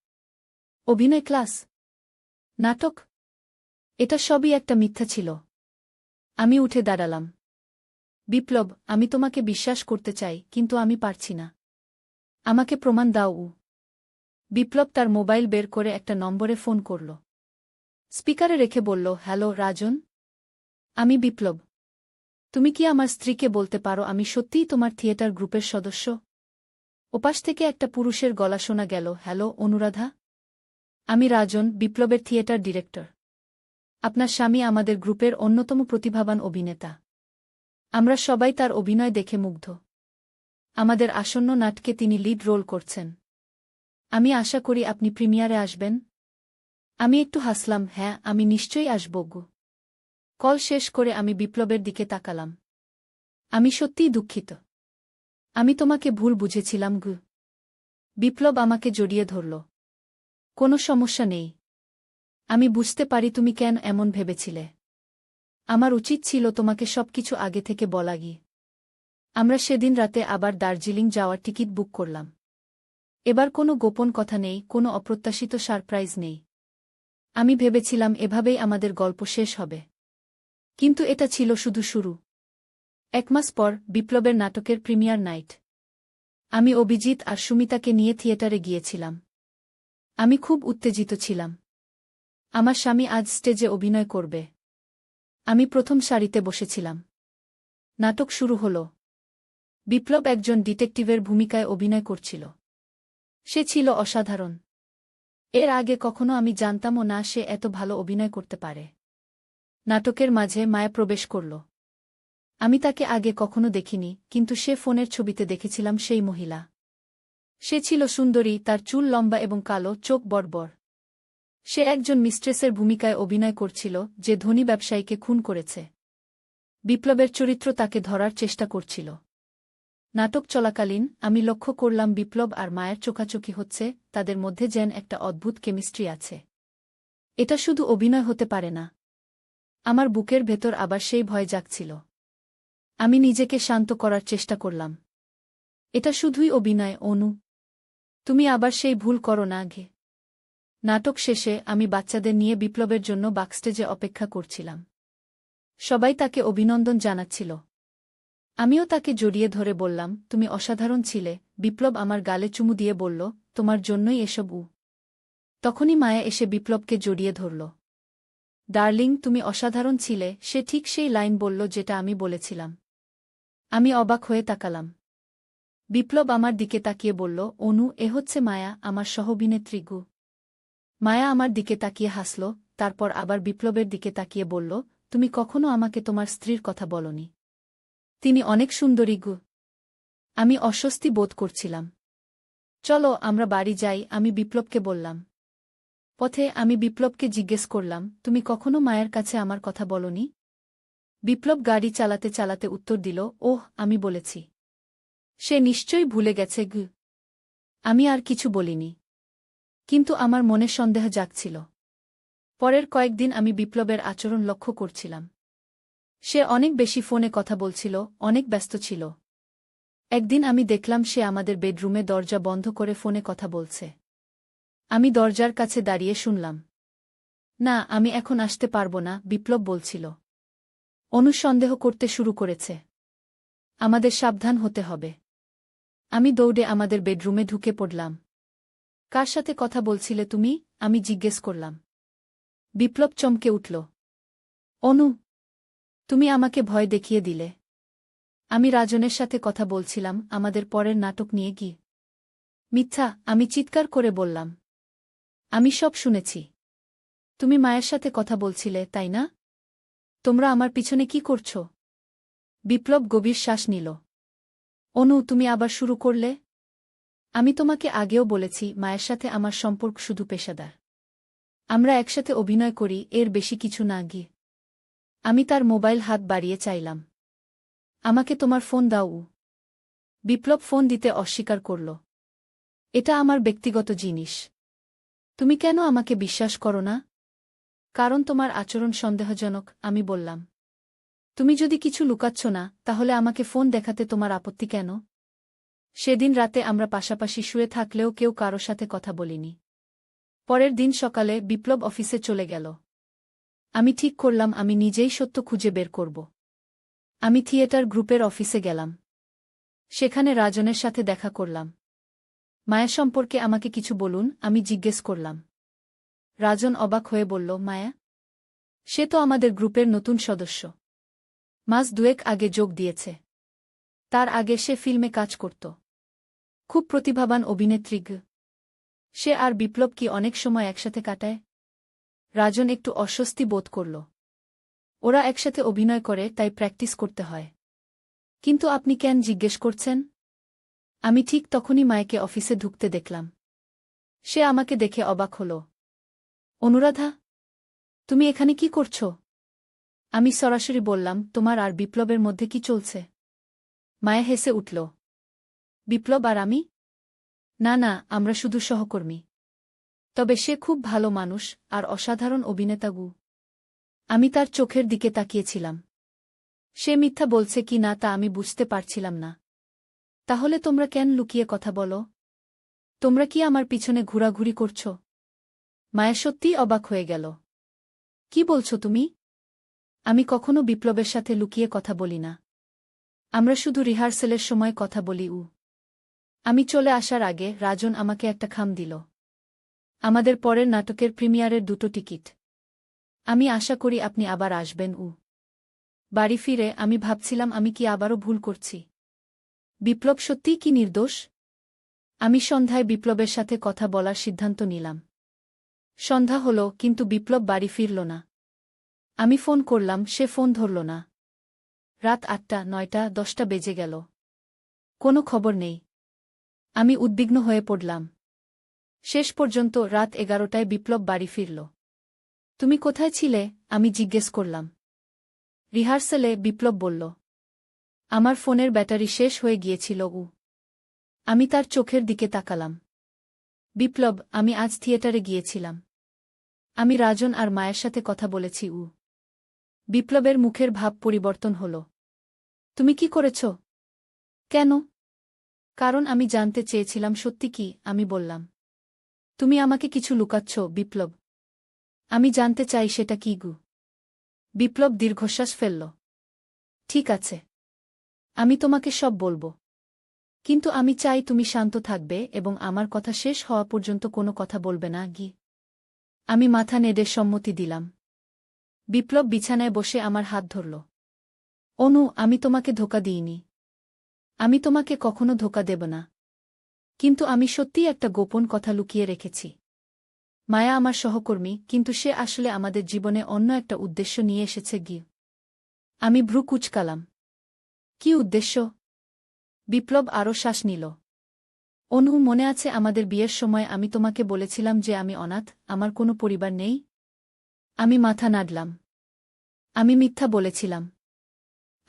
অভিনয় ক্লাস, নাটক, এটা সবই একটা মিথ্যা ছিল। আমি উঠে দাঁড়ালাম। বিপ্লব, আমি তোমাকে বিশ্বাস করতে চাই, কিন্তু আমি পারছি না। আমাকে প্রমাণ দাও। বিপ্লব তার মোবাইল বের করে একটা নম্বরে ফোন করল। স্পিকারে রেখে বলল, হ্যালো রাজন, আমি বিপ্লব। তুমি কি আমার স্ত্রীকে বলতে পারো আমি সত্যিই তোমার থিয়েটার গ্রুপের সদস্য? ওপাশ থেকে একটা পুরুষের গলা শোনা গেল, হ্যালো অনুরাধা। আমি রাজন, বিপ্লবের থিয়েটার ডিরেক্টর। আপনার স্বামী আমাদের গ্রুপের অন্যতম প্রতিভাবান অভিনেতা। আমরা সবাই তার অভিনয় দেখে মুগ্ধ। আমাদের আসন্ন নাটকে তিনি লিড রোল করছেন। আমি আশা করি আপনি প্রিমিয়ারে আসবেন। আমি একটু হাসলাম, হ্যাঁ, আমি নিশ্চয়ই আসব গো। কল শেষ করে আমি বিপ্লবের দিকে তাকালাম। আমি সত্যিই দুঃখিত। আমি তোমাকে ভুল বুঝেছিলাম গু। বিপ্লব আমাকে জড়িয়ে ধরল। কোনো সমস্যা নেই। আমি বুঝতে পারি তুমি কেন এমন ভেবেছিলে। আমার উচিত ছিল তোমাকে সবকিছু আগে থেকে বলা গিয়ে। আমরা সেদিন রাতে আবার দার্জিলিং যাওয়ার টিকিট বুক করলাম। এবার কোনো গোপন কথা নেই, কোনো অপ্রত্যাশিত সারপ্রাইজ নেই। আমি ভেবেছিলাম এভাবেই আমাদের গল্প শেষ হবে। কিন্তু এটা ছিল শুধু শুরু। 1 মাস পর বিপ্লবের নাটকের প্রিমিয়ার নাইট। আমি অভিজিৎ আর সুমিতাকে নিয়ে থিয়েটারে গিয়েছিলাম। আমি খুব উত্তেজিত ছিলাম। আমার স্বামী আজ স্টেজে অভিনয় করবে। আমি প্রথম সারিতে বসেছিলাম। নাটক শুরু হল। বিপ্লব একজন ডিটেকটিভের ভূমিকায় অভিনয় করছিল। সে ছিল অসাধারণ। এর আগে কখনো আমি জানতামও না সে এত ভালো অভিনয় করতে পারে। নাটকের মাঝে মায়া প্রবেশ করল। আমি তাকে আগে কখনো দেখিনি, কিন্তু সে ফোনের ছবিতে দেখেছিলাম সেই মহিলা। সে ছিল সুন্দরী, তার চুল লম্বা এবং কালো, চোখ বড়বড়। সে একজন মিস্ট্রেসের ভূমিকায় অভিনয় করছিল, যে ধনী ব্যবসায়ীকে খুন করেছে। বিপ্লবের চরিত্র তাকে ধরার চেষ্টা করছিল। নাটক চলাকালীন আমি লক্ষ্য করলাম বিপ্লব আর মায়ের চোখাচোখি হচ্ছে, তাদের মধ্যে যেন একটা অদ্ভুত কেমিস্ট্রি আছে। এটা শুধু অভিনয় হতে পারে না। আমার বুকের ভেতর আবার সেই ভয় জাগছিল। আমি নিজেকে শান্ত করার চেষ্টা করলাম। এটা শুধুই অভিনয়, অনু। তুমি আবার সেই ভুল করো না ঘে। নাটক শেষে আমি বাচ্চাদের নিয়ে বিপ্লবের জন্য বাকস্টেজে অপেক্ষা করছিলাম। সবাই তাকে অভিনন্দন জানাচ্ছিল। আমিও তাকে জড়িয়ে ধরে বললাম, তুমি অসাধারণ ছিলে। বিপ্লব আমার গালে চুমু দিয়ে বলল, তোমার জন্যই এসব। তখনই মায়া এসে বিপ্লবকে জড়িয়ে ধরল। ডার্লিং, তুমি অসাধারণ ছিলে। সে ঠিক সেই লাইন বলল যেটা আমি বলেছিলাম। আমি অবাক হয়ে তাকালাম। বিপ্লব আমার দিকে তাকিয়ে বলল, অনু, এ হচ্ছে মায়া, আমার সহ-অভিনেত্রী গু। মায়া আমার দিকে তাকিয়ে হাসল, তারপর আবার বিপ্লবের দিকে তাকিয়ে বলল, তুমি কখনো আমাকে তোমার স্ত্রীর কথা বলনি। তিনি অনেক সুন্দরী গু। আমি অস্বস্তি বোধ করছিলাম। চলো আমরা বাড়ি যাই, আমি বিপ্লবকে বললাম। পথে আমি বিপ্লবকে জিজ্ঞেস করলাম, তুমি কখনো মায়ের কাছে আমার কথা বলনি? বিপ্লব গাড়ি চালাতে চালাতে উত্তর দিল, ওহ, আমি বলেছি। সে নিশ্চয়ই ভুলে গেছে গু। আমি আর কিছু বলিনি। কিন্তু আমার মনে সন্দেহ জাগছিল। পরের কয়েকদিন আমি বিপ্লবের আচরণ লক্ষ্য করছিলাম। সে অনেক বেশি ফোনে কথা বলছিল, অনেক ব্যস্ত ছিল। একদিন আমি দেখলাম সে আমাদের বেডরুমে দরজা বন্ধ করে ফোনে কথা বলছে। আমি দরজার কাছে দাঁড়িয়ে শুনলাম। না, আমি এখন আসতে পারব না, বিপ্লব বলছিল। অনুসন্দেহ করতে শুরু করেছে। আমাদের সাবধান হতে হবে। আমি দৌড়ে আমাদের বেডরুমে ঢুকে পড়লাম। কার সাথে কথা বলছিলে তুমি? আমি জিজ্ঞেস করলাম। বিপ্লব চমকে উঠল। অনু, তুমি আমাকে ভয় দেখিয়ে দিলে। আমি রাজনের সাথে কথা বলছিলাম, আমাদের পরের নাটক নিয়ে গিয়ে। মিথ্যা, আমি চিৎকার করে বললাম। আমি সব শুনেছি। তুমি মায়ের সাথে কথা বলছিলে, তাই না? তোমরা আমার পিছনে কি করছ? বিপ্লব গভীর শ্বাস নিল। অনু, তুমি আবার শুরু করলে? আমি তোমাকে আগেও বলেছি, মায়ের সাথে আমার সম্পর্ক শুধু পেশাদার। আমরা একসাথে অভিনয় করি, এর বেশি কিছু না গিয়ে। আমি তার মোবাইল হাত বাড়িয়ে চাইলাম। আমাকে তোমার ফোন দাও। বিপ্লব ফোন দিতে অস্বীকার করল। এটা আমার ব্যক্তিগত জিনিস। তুমি কেন আমাকে বিশ্বাস করো না? কারণ তোমার আচরণ সন্দেহজনক, আমি বললাম। তুমি যদি কিছু লুকাচ্ছ না, তাহলে আমাকে ফোন দেখাতে তোমার আপত্তি কেন? সেদিন রাতে আমরা পাশাপাশি শুয়ে থাকলেও কেউ কারো সাথে কথা বলিনি। পরের দিন সকালে বিপ্লব অফিসে চলে গেল। আমি ঠিক করলাম আমি নিজেই সত্য খুঁজে বের করব। আমি থিয়েটার গ্রুপের অফিসে গেলাম। সেখানে রাজনের সাথে দেখা করলাম। মায়া সম্পর্কে আমাকে কিছু বলুন, আমি জিজ্ঞেস করলাম। রাজন অবাক হয়ে বলল, মায়া? সে তো আমাদের গ্রুপের নতুন সদস্য। মাস দুয়েক আগে যোগ দিয়েছে। তার আগে সে ফিল্মে কাজ করত। খুব প্রতিভাবান অভিনেত্রী গু। সে আর বিপ্লব কি অনেক সময় একসাথে কাটায়? রাজন একটু অস্বস্তি বোধ করল। ওরা একসাথে অভিনয় করে, তাই প্র্যাকটিস করতে হয়। কিন্তু আপনি কেন জিজ্ঞেস করছেন? আমি ঠিক তখনই মায়াকে অফিসে ঢুকতে দেখলাম। সে আমাকে দেখে অবাক হল। অনুরাধা, তুমি এখানে কি করছ? আমি সরাসরি বললাম, তোমার আর বিপ্লবের মধ্যে কি চলছে? মায়া হেসে উঠল। বিপ্লব আর আমি? না না, আমরা শুধু সহকর্মী। তবে সে খুব ভালো মানুষ আর অসাধারণ অভিনেতা গু। আমি তার চোখের দিকে তাকিয়েছিলাম। সে মিথ্যা বলছে কি না তা আমি বুঝতে পারছিলাম না। তাহলে তোমরা কেন লুকিয়ে কথা বলো? তোমরা কি আমার পিছনে ঘোরাঘুরি করছ? মায়া সত্যিই অবাক হয়ে গেল। কি বলছো তুমি? আমি কখনো বিপ্লবের সাথে লুকিয়ে কথা বলি না। আমরা শুধু রিহার্সেলের সময় কথা বলি। আমি চলে আসার আগে রাজন আমাকে একটা খাম দিল। আমাদের পরের নাটকের প্রিমিয়ারের 2টো টিকিট। আমি আশা করি আপনি আবার আসবেন। বাড়ি ফিরে আমি ভাবছিলাম, আমি কি আবারও ভুল করছি? বিপ্লব সত্যিই কি নির্দোষ? আমি সন্ধ্যায় বিপ্লবের সাথে কথা বলার সিদ্ধান্ত নিলাম। সন্ধ্যা হল, কিন্তু বিপ্লব বাড়ি ফিরল না। আমি ফোন করলাম, সে ফোন ধরল না। রাত 8টা, 9টা, 10টা বেজে গেল। কোনো খবর নেই। আমি উদ্বিগ্ন হয়ে পড়লাম। শেষ পর্যন্ত রাত 11টায় বিপ্লব বাড়ি ফিরল। তুমি কোথায় ছিলে? আমি জিজ্ঞেস করলাম। রিহার্সেলে, বিপ্লব বলল। আমার ফোনের ব্যাটারি শেষ হয়ে গিয়েছিল। আমি তার চোখের দিকে তাকালাম। বিপ্লব, আমি আজ থিয়েটারে গিয়েছিলাম। আমি রাজন আর মায়ের সাথে কথা বলেছি। বিপ্লবের মুখের ভাব পরিবর্তন হল। তুমি কি করেছ? কেন? কারণ আমি জানতে চেয়েছিলাম সত্যি কি। আমি বললাম। তুমি আমাকে কিছু লুকাচ্ছ, বিপ্লব। আমি জানতে চাই সেটা কি গু। বিপ্লব দীর্ঘশ্বাস ফেলল। ঠিক আছে, আমি তোমাকে সব বলবো। কিন্তু আমি চাই তুমি শান্ত থাকবে এবং আমার কথা শেষ হওয়া পর্যন্ত কোনো কথা বলবে না গি। আমি মাথা নেড়ে সম্মতি দিলাম। বিপ্লব বিছানায় বসে আমার হাত ধরল। অনু, আমি তোমাকে ধোঁকা দিইনি। আমি তোমাকে কখনো ধোঁকা দেব না। কিন্তু আমি সত্যিই একটা গোপন কথা লুকিয়ে রেখেছি। মায়া আমার সহকর্মী, কিন্তু সে আসলে আমাদের জীবনে অন্য একটা উদ্দেশ্য নিয়ে এসেছে গি। আমি ভ্রু কুঁচকালাম। কি উদ্দেশ্য? বিপ্লব আরও শ্বাস নিল। অনু, মনে আছে আমাদের বিয়ের সময় আমি তোমাকে বলেছিলাম যে আমি অনাথ, আমার কোনো পরিবার নেই? আমি মাথা নাড়লাম। আমি মিথ্যা বলেছিলাম।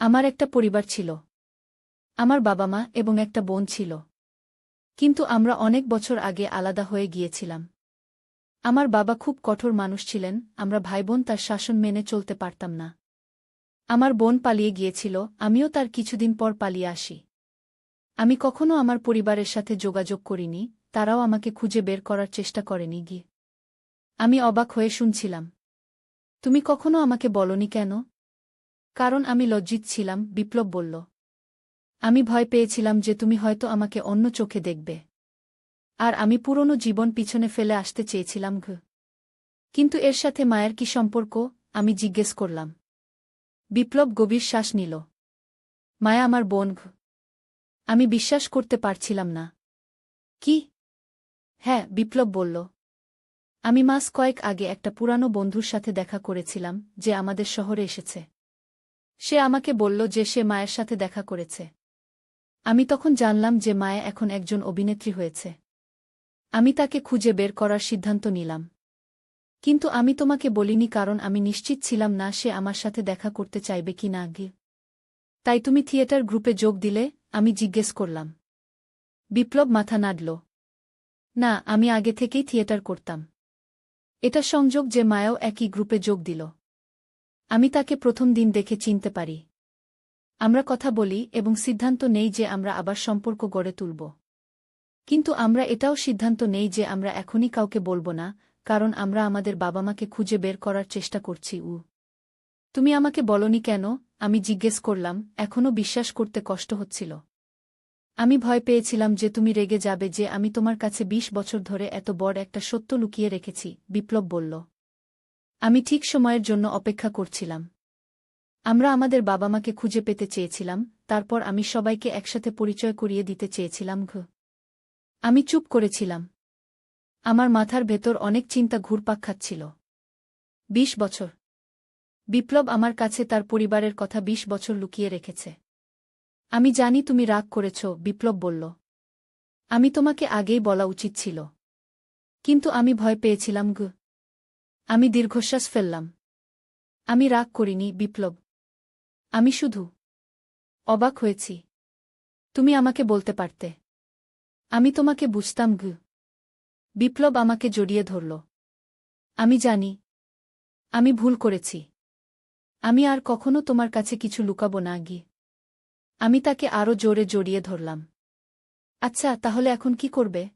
আমার একটা পরিবার ছিল। আমার বাবা মা এবং একটা বোন ছিল। কিন্তু আমরা অনেক বছর আগে আলাদা হয়ে গিয়েছিলাম। আমার বাবা খুব কঠোর মানুষ ছিলেন, আমরা ভাইবোন তার শাসন মেনে চলতে পারতাম না। আমার বোন পালিয়ে গিয়েছিল, আমিও তার কিছুদিন পর পালিয়ে আসি। আমি কখনো আমার পরিবারের সাথে যোগাযোগ করিনি, তারাও আমাকে খুঁজে বের করার চেষ্টা করেনি গি। আমি অবাক হয়ে শুনছিলাম। তুমি কখনো আমাকে বলনি কেন? কারণ আমি লজ্জিত ছিলাম, বিপ্লব বলল। আমি ভয় পেয়েছিলাম যে তুমি হয়তো আমাকে অন্য চোখে দেখবে। আর আমি পুরনো জীবন পিছনে ফেলে আসতে চেয়েছিলাম ঘ। কিন্তু এর সাথে মায়ের কি সম্পর্ক? আমি জিজ্ঞেস করলাম। বিপ্লব গভীর শ্বাস নিল। মায়া আমার বোন ঘ। আমি বিশ্বাস করতে পারছিলাম না। কি? হ্যাঁ, বিপ্লব বলল। আমি মাস কয়েক আগে একটা পুরানো বন্ধুর সাথে দেখা করেছিলাম, যে আমাদের শহরে এসেছে। সে আমাকে বলল যে সে মায়ের সাথে দেখা করেছে। আমি তখন জানলাম যে মায়া এখন একজন অভিনেত্রী হয়েছে। আমি তাকে খুঁজে বের করার সিদ্ধান্ত নিলাম। কিন্তু আমি তোমাকে বলিনি কারণ আমি নিশ্চিত ছিলাম না সে আমার সাথে দেখা করতে চাইবে কি না গি। তাই তুমি থিয়েটার গ্রুপে যোগ দিলে? আমি জিজ্ঞেস করলাম। বিপ্লব মাথা নাড়ল। না, আমি আগে থেকেই থিয়েটার করতাম। এটা সংযোগ যে মায়াও একই গ্রুপে যোগ দিল। আমি তাকে প্রথম দিন দেখে চিনতে পারি। আমরা কথা বলি এবং সিদ্ধান্ত নেই যে আমরা আবার সম্পর্ক গড়ে তুলব। কিন্তু আমরা এটাও সিদ্ধান্ত নেই যে আমরা এখনই কাউকে বলবো না, কারণ আমরা আমাদের বাবা মাকে খুঁজে বের করার চেষ্টা করছি। তুমি আমাকে বলনি কেন? আমি জিজ্ঞেস করলাম, এখনও বিশ্বাস করতে কষ্ট হচ্ছিল। আমি ভয় পেয়েছিলাম যে তুমি রেগে যাবে যে আমি তোমার কাছে 20 বছর ধরে এত বড় একটা সত্য লুকিয়ে রেখেছি, বিপ্লব বলল। আমি ঠিক সময়ের জন্য অপেক্ষা করছিলাম। আমরা আমাদের বাবা মাকে খুঁজে পেতে চেয়েছিলাম, তারপর আমি সবাইকে একসাথে পরিচয় করিয়ে দিতে চেয়েছিলাম ঘ। আমি চুপ করেছিলাম। আমার মাথার ভেতর অনেক চিন্তা ঘুরপাক খাচ্ছিল। 20 বছর। বিপ্লব আমার কাছে তার পরিবারের কথা 20 বছর লুকিয়ে রেখেছে। আমি জানি তুমি রাগ করেছ, বিপ্লব বলল। আমি তোমাকে আগেই বলা উচিত ছিল। কিন্তু আমি ভয় পেয়েছিলাম গু। আমি দীর্ঘশ্বাস ফেললাম। আমি রাগ করিনি, বিপ্লব। আমি শুধু অবাক হয়েছি। তুমি আমাকে বলতে পারতে। আমি তোমাকে বুঝতাম। বিপ্লব আমাকে জড়িয়ে ধরল। আমি জানি। আমি ভুল করেছি। আমি আর কখনো তোমার কাছে কিছু লুকাবো না। আমি তাকে আরও জোরে জড়িয়ে ধরলাম। আচ্ছা, তাহলে এখন কি করবে?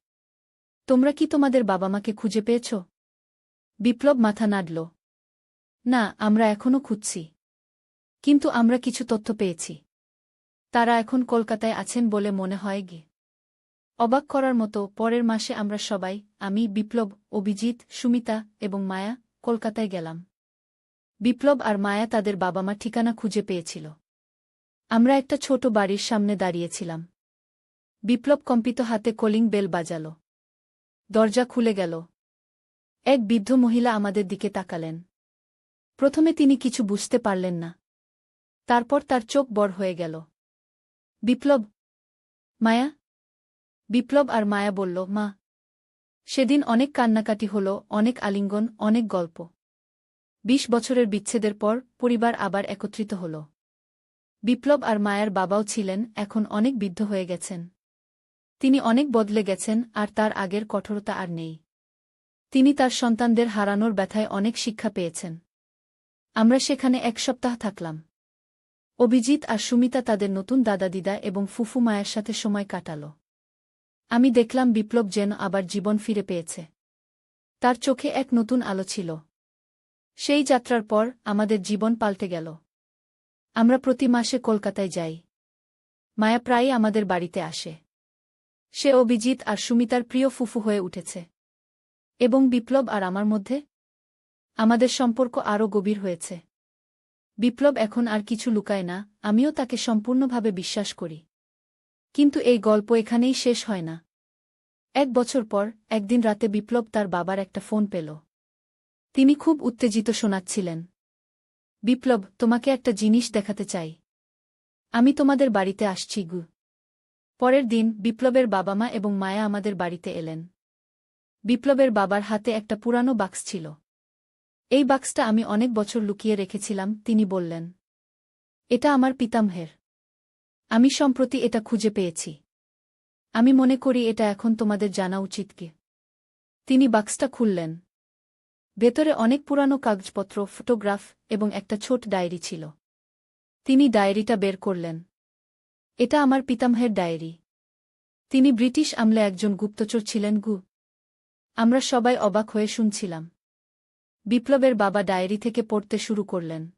তোমরা কি তোমাদের বাবা মাকে খুঁজে পেয়েছ? বিপ্লব মাথা নাড়ল। না, আমরা এখনও খুঁজছি। কিন্তু আমরা কিছু তথ্য পেয়েছি। তারা এখন কলকাতায় আছেন বলে মনে হয়। অবাক করার মতো, পরের মাসে আমরা সবাই, আমি, বিপ্লব, অভিজিৎ, সুমিতা এবং মায়া, কলকাতায় গেলাম। বিপ্লব আর মায়া তাদের বাবা মা ঠিকানা খুঁজে পেয়েছিল। আমরা একটা ছোট বাড়ির সামনে দাঁড়িয়েছিলাম। বিপ্লব কম্পিত হাতে কলিং বেল বাজাল। দরজা খুলে গেল। এক বৃদ্ধ মহিলা আমাদের দিকে তাকালেন। প্রথমে তিনি কিছু বুঝতে পারলেন না। তারপর তার চোখ বড় হয়ে গেল। বিপ্লব, মায়া। বিপ্লব আর মায়া বলল, মা। সেদিন অনেক কান্নাকাটি হল, অনেক আলিঙ্গন, অনেক গল্প। ২০ বছরের বিচ্ছেদের পর পরিবার আবার একত্রিত হল। বিপ্লব আর মায়ার বাবাও ছিলেন, এখন অনেক বৃদ্ধ হয়ে গেছেন। তিনি অনেক বদলে গেছেন, আর তার আগের কঠোরতা আর নেই। তিনি তার সন্তানদের হারানোর ব্যথায় অনেক শিক্ষা পেয়েছেন। আমরা সেখানে ১ সপ্তাহ থাকলাম। অভিজিৎ আর সুমিতা তাদের নতুন দাদা দিদা এবং ফুফু মায়ের সাথে সময় কাটাল। আমি দেখলাম বিপ্লব যেন আবার জীবন ফিরে পেয়েছে। তার চোখে এক নতুন আলো ছিল। সেই যাত্রার পর আমাদের জীবন পাল্টে গেল। আমরা প্রতি মাসে কলকাতায় যাই। মায়া প্রায়ই আমাদের বাড়িতে আসে। সে অভিজিৎ আর সুমিতার প্রিয় ফুফু হয়ে উঠেছে। এবং বিপ্লব আর আমার মধ্যে আমাদের সম্পর্ক আরও গভীর হয়েছে। বিপ্লব এখন আর কিছু লুকায় না, আমিও তাকে সম্পূর্ণভাবে বিশ্বাস করি। কিন্তু এই গল্প এখানেই শেষ হয় না। ১ বছর পর, একদিন রাতে বিপ্লব তার বাবার একটা ফোন পেল। তিনি খুব উত্তেজিত শোনাচ্ছিলেন। বিপ্লব, তোমাকে একটা জিনিস দেখাতে চাই। আমি তোমাদের বাড়িতে আসছি। পরের দিন বিপ্লবের বাবা মা এবং মায়া আমাদের বাড়িতে এলেন। বিপ্লবের বাবার হাতে একটা পুরানো বাক্স ছিল। এই বাক্সটা আমি অনেক বছর লুকিয়ে রেখেছিলাম, তিনি বললেন। এটা আমার পিতামহের। আমি সম্প্রতি এটা খুঁজে পেয়েছি। আমি মনে করি এটা এখন তোমাদের জানা উচিত। তিনি বাক্সটা খুললেন। ভেতরে অনেক পুরানো কাগজপত্র, ফটোগ্রাফ এবং একটা ছোট ডায়েরি ছিল। তিনি ডায়েরিটা বের করলেন। এটা আমার পিতামহের ডায়েরি। তিনি ব্রিটিশ আমলে একজন গুপ্তচর ছিলেন। আমরা সবাই অবাক হয়ে শুনছিলাম। বিপ্লবের বাবা ডায়েরি থেকে পড়তে শুরু করলেন।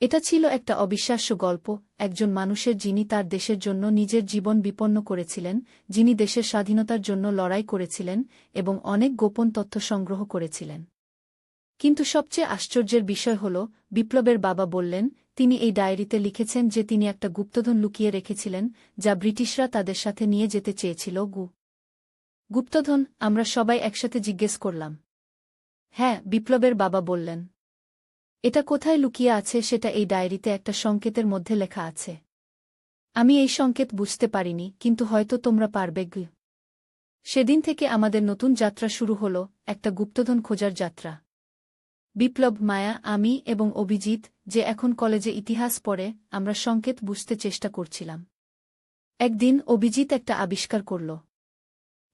এটা ছিল একটা অবিশ্বাস্য গল্প, একজন মানুষের যিনি তার দেশের জন্য নিজের জীবন বিপন্ন করেছিলেন, যিনি দেশের স্বাধীনতার জন্য লড়াই করেছিলেন এবং অনেক গোপন তথ্য সংগ্রহ করেছিলেন। কিন্তু সবচেয়ে আশ্চর্যের বিষয় হল, বিপ্লবের বাবা বললেন, তিনি এই ডায়েরিতে লিখেছেন যে তিনি একটা গুপ্তধন লুকিয়ে রেখেছিলেন, যা ব্রিটিশরা তাদের সাথে নিয়ে যেতে চেয়েছিল। গুপ্তধন? আমরা সবাই একসাথে জিজ্ঞেস করলাম। হ্যাঁ, বিপ্লবের বাবা বললেন। এটা কোথায় লুকিয়ে আছে সেটা এই ডায়েরিতে একটা সংকেতের মধ্যে লেখা আছে। আমি এই সংকেত বুঝতে পারিনি, কিন্তু হয়তো তোমরা পারবে। সেদিন থেকে আমাদের নতুন যাত্রা শুরু হল, একটা গুপ্তধন খোঁজার যাত্রা। বিপ্লব, মায়া, আমি এবং অভিজিৎ, যে এখন কলেজে ইতিহাস পড়ে, আমরা সংকেত বুঝতে চেষ্টা করছিলাম। একদিন অভিজিৎ একটা আবিষ্কার করল।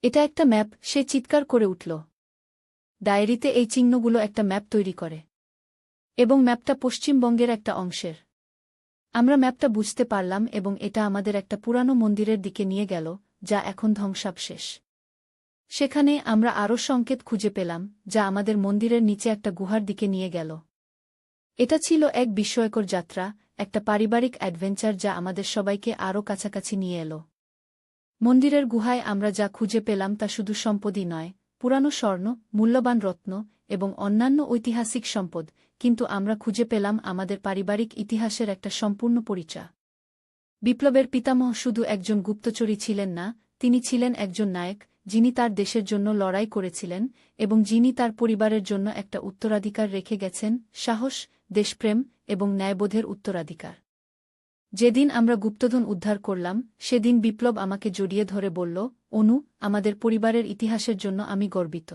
এটা একটা ম্যাপ, সে চিৎকার করে উঠল। ডায়েরিতে এই চিহ্নগুলো একটা ম্যাপ তৈরি করে। এবং ম্যাপটা পশ্চিমবঙ্গের একটা অংশের। আমরা ম্যাপটা বুঝতে পারলাম এবং এটা আমাদের একটা পুরানো মন্দিরের দিকে নিয়ে গেল, যা এখন ধ্বংসাবশেষ। সেখানে আমরা আরও সংকেত খুঁজে পেলাম, যা আমাদের মন্দিরের নিচে একটা গুহার দিকে নিয়ে গেল। এটা ছিল এক বিস্ময়কর যাত্রা, একটা পারিবারিক অ্যাডভেঞ্চার যা আমাদের সবাইকে আরও কাছাকাছি নিয়ে এলো। মন্দিরের গুহায় আমরা যা খুঁজে পেলাম তা শুধু সম্পদই নয়, পুরানো স্বর্ণ, মূল্যবান রত্ন এবং অন্যান্য ঐতিহাসিক সম্পদ, কিন্তু আমরা খুঁজে পেলাম আমাদের পারিবারিক ইতিহাসের একটা সম্পূর্ণ পরিচয়। বিপ্লবের পিতামহ শুধু একজন গুপ্তচরী ছিলেন না, তিনি ছিলেন একজন নায়ক, যিনি তার দেশের জন্য লড়াই করেছিলেন এবং যিনি তার পরিবারের জন্য একটা উত্তরাধিকার রেখে গেছেন, সাহস, দেশপ্রেম এবং ন্যায়বোধের উত্তরাধিকার। যেদিন আমরা গুপ্তধন উদ্ধার করলাম, সেদিন বিপ্লব আমাকে জড়িয়ে ধরে বলল, অনু, আমাদের পরিবারের ইতিহাসের জন্য আমি গর্বিত।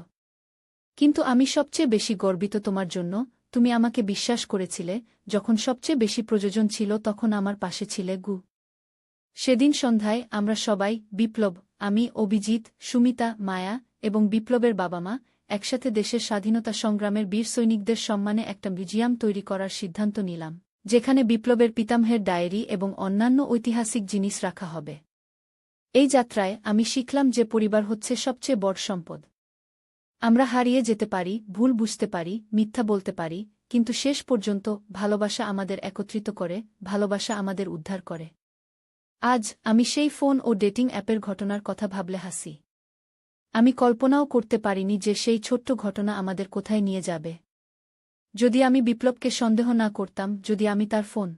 কিন্তু আমি সবচেয়ে বেশি গর্বিত তোমার জন্য, তুমি আমাকে বিশ্বাস করেছিলে, যখন সবচেয়ে বেশি প্রয়োজন ছিল তখন আমার পাশে ছিলে গু। সেদিন সন্ধ্যায় আমরা সবাই, বিপ্লব, আমি, অভিজিৎ, সুমিতা, মায়া এবং বিপ্লবের বাবা মা, একসাথে দেশের স্বাধীনতা সংগ্রামের বীর সৈনিকদের সম্মানে একটা মিউজিয়াম তৈরি করার সিদ্ধান্ত নিলাম, যেখানে বিপ্লবের পিতামহের ডায়েরি এবং অন্যান্য ঐতিহাসিক জিনিস রাখা হবে। এই যাত্রায় আমি শিখলাম যে পরিবার হচ্ছে সবচেয়ে বড় সম্পদ। আমরা হারিয়ে যেতে পারি, ভুল বুঝতে পারি, মিথ্যা বলতে পারি, কিন্তু শেষ পর্যন্ত ভালোবাসা আমাদের একত্রিত করে, ভালোবাসা আমাদের উদ্ধার করে। আজ আমি সেই ফোন ও ডেটিং অ্যাপের ঘটনার কথা ভাবলে হাসি। আমি কল্পনাও করতে পারিনি যে সেই ছোট্ট ঘটনা আমাদের কোথায় নিয়ে যাবে। যদি আমি বিপ্লবকে সন্দেহ না করতাম, যদি আমি তার ফোন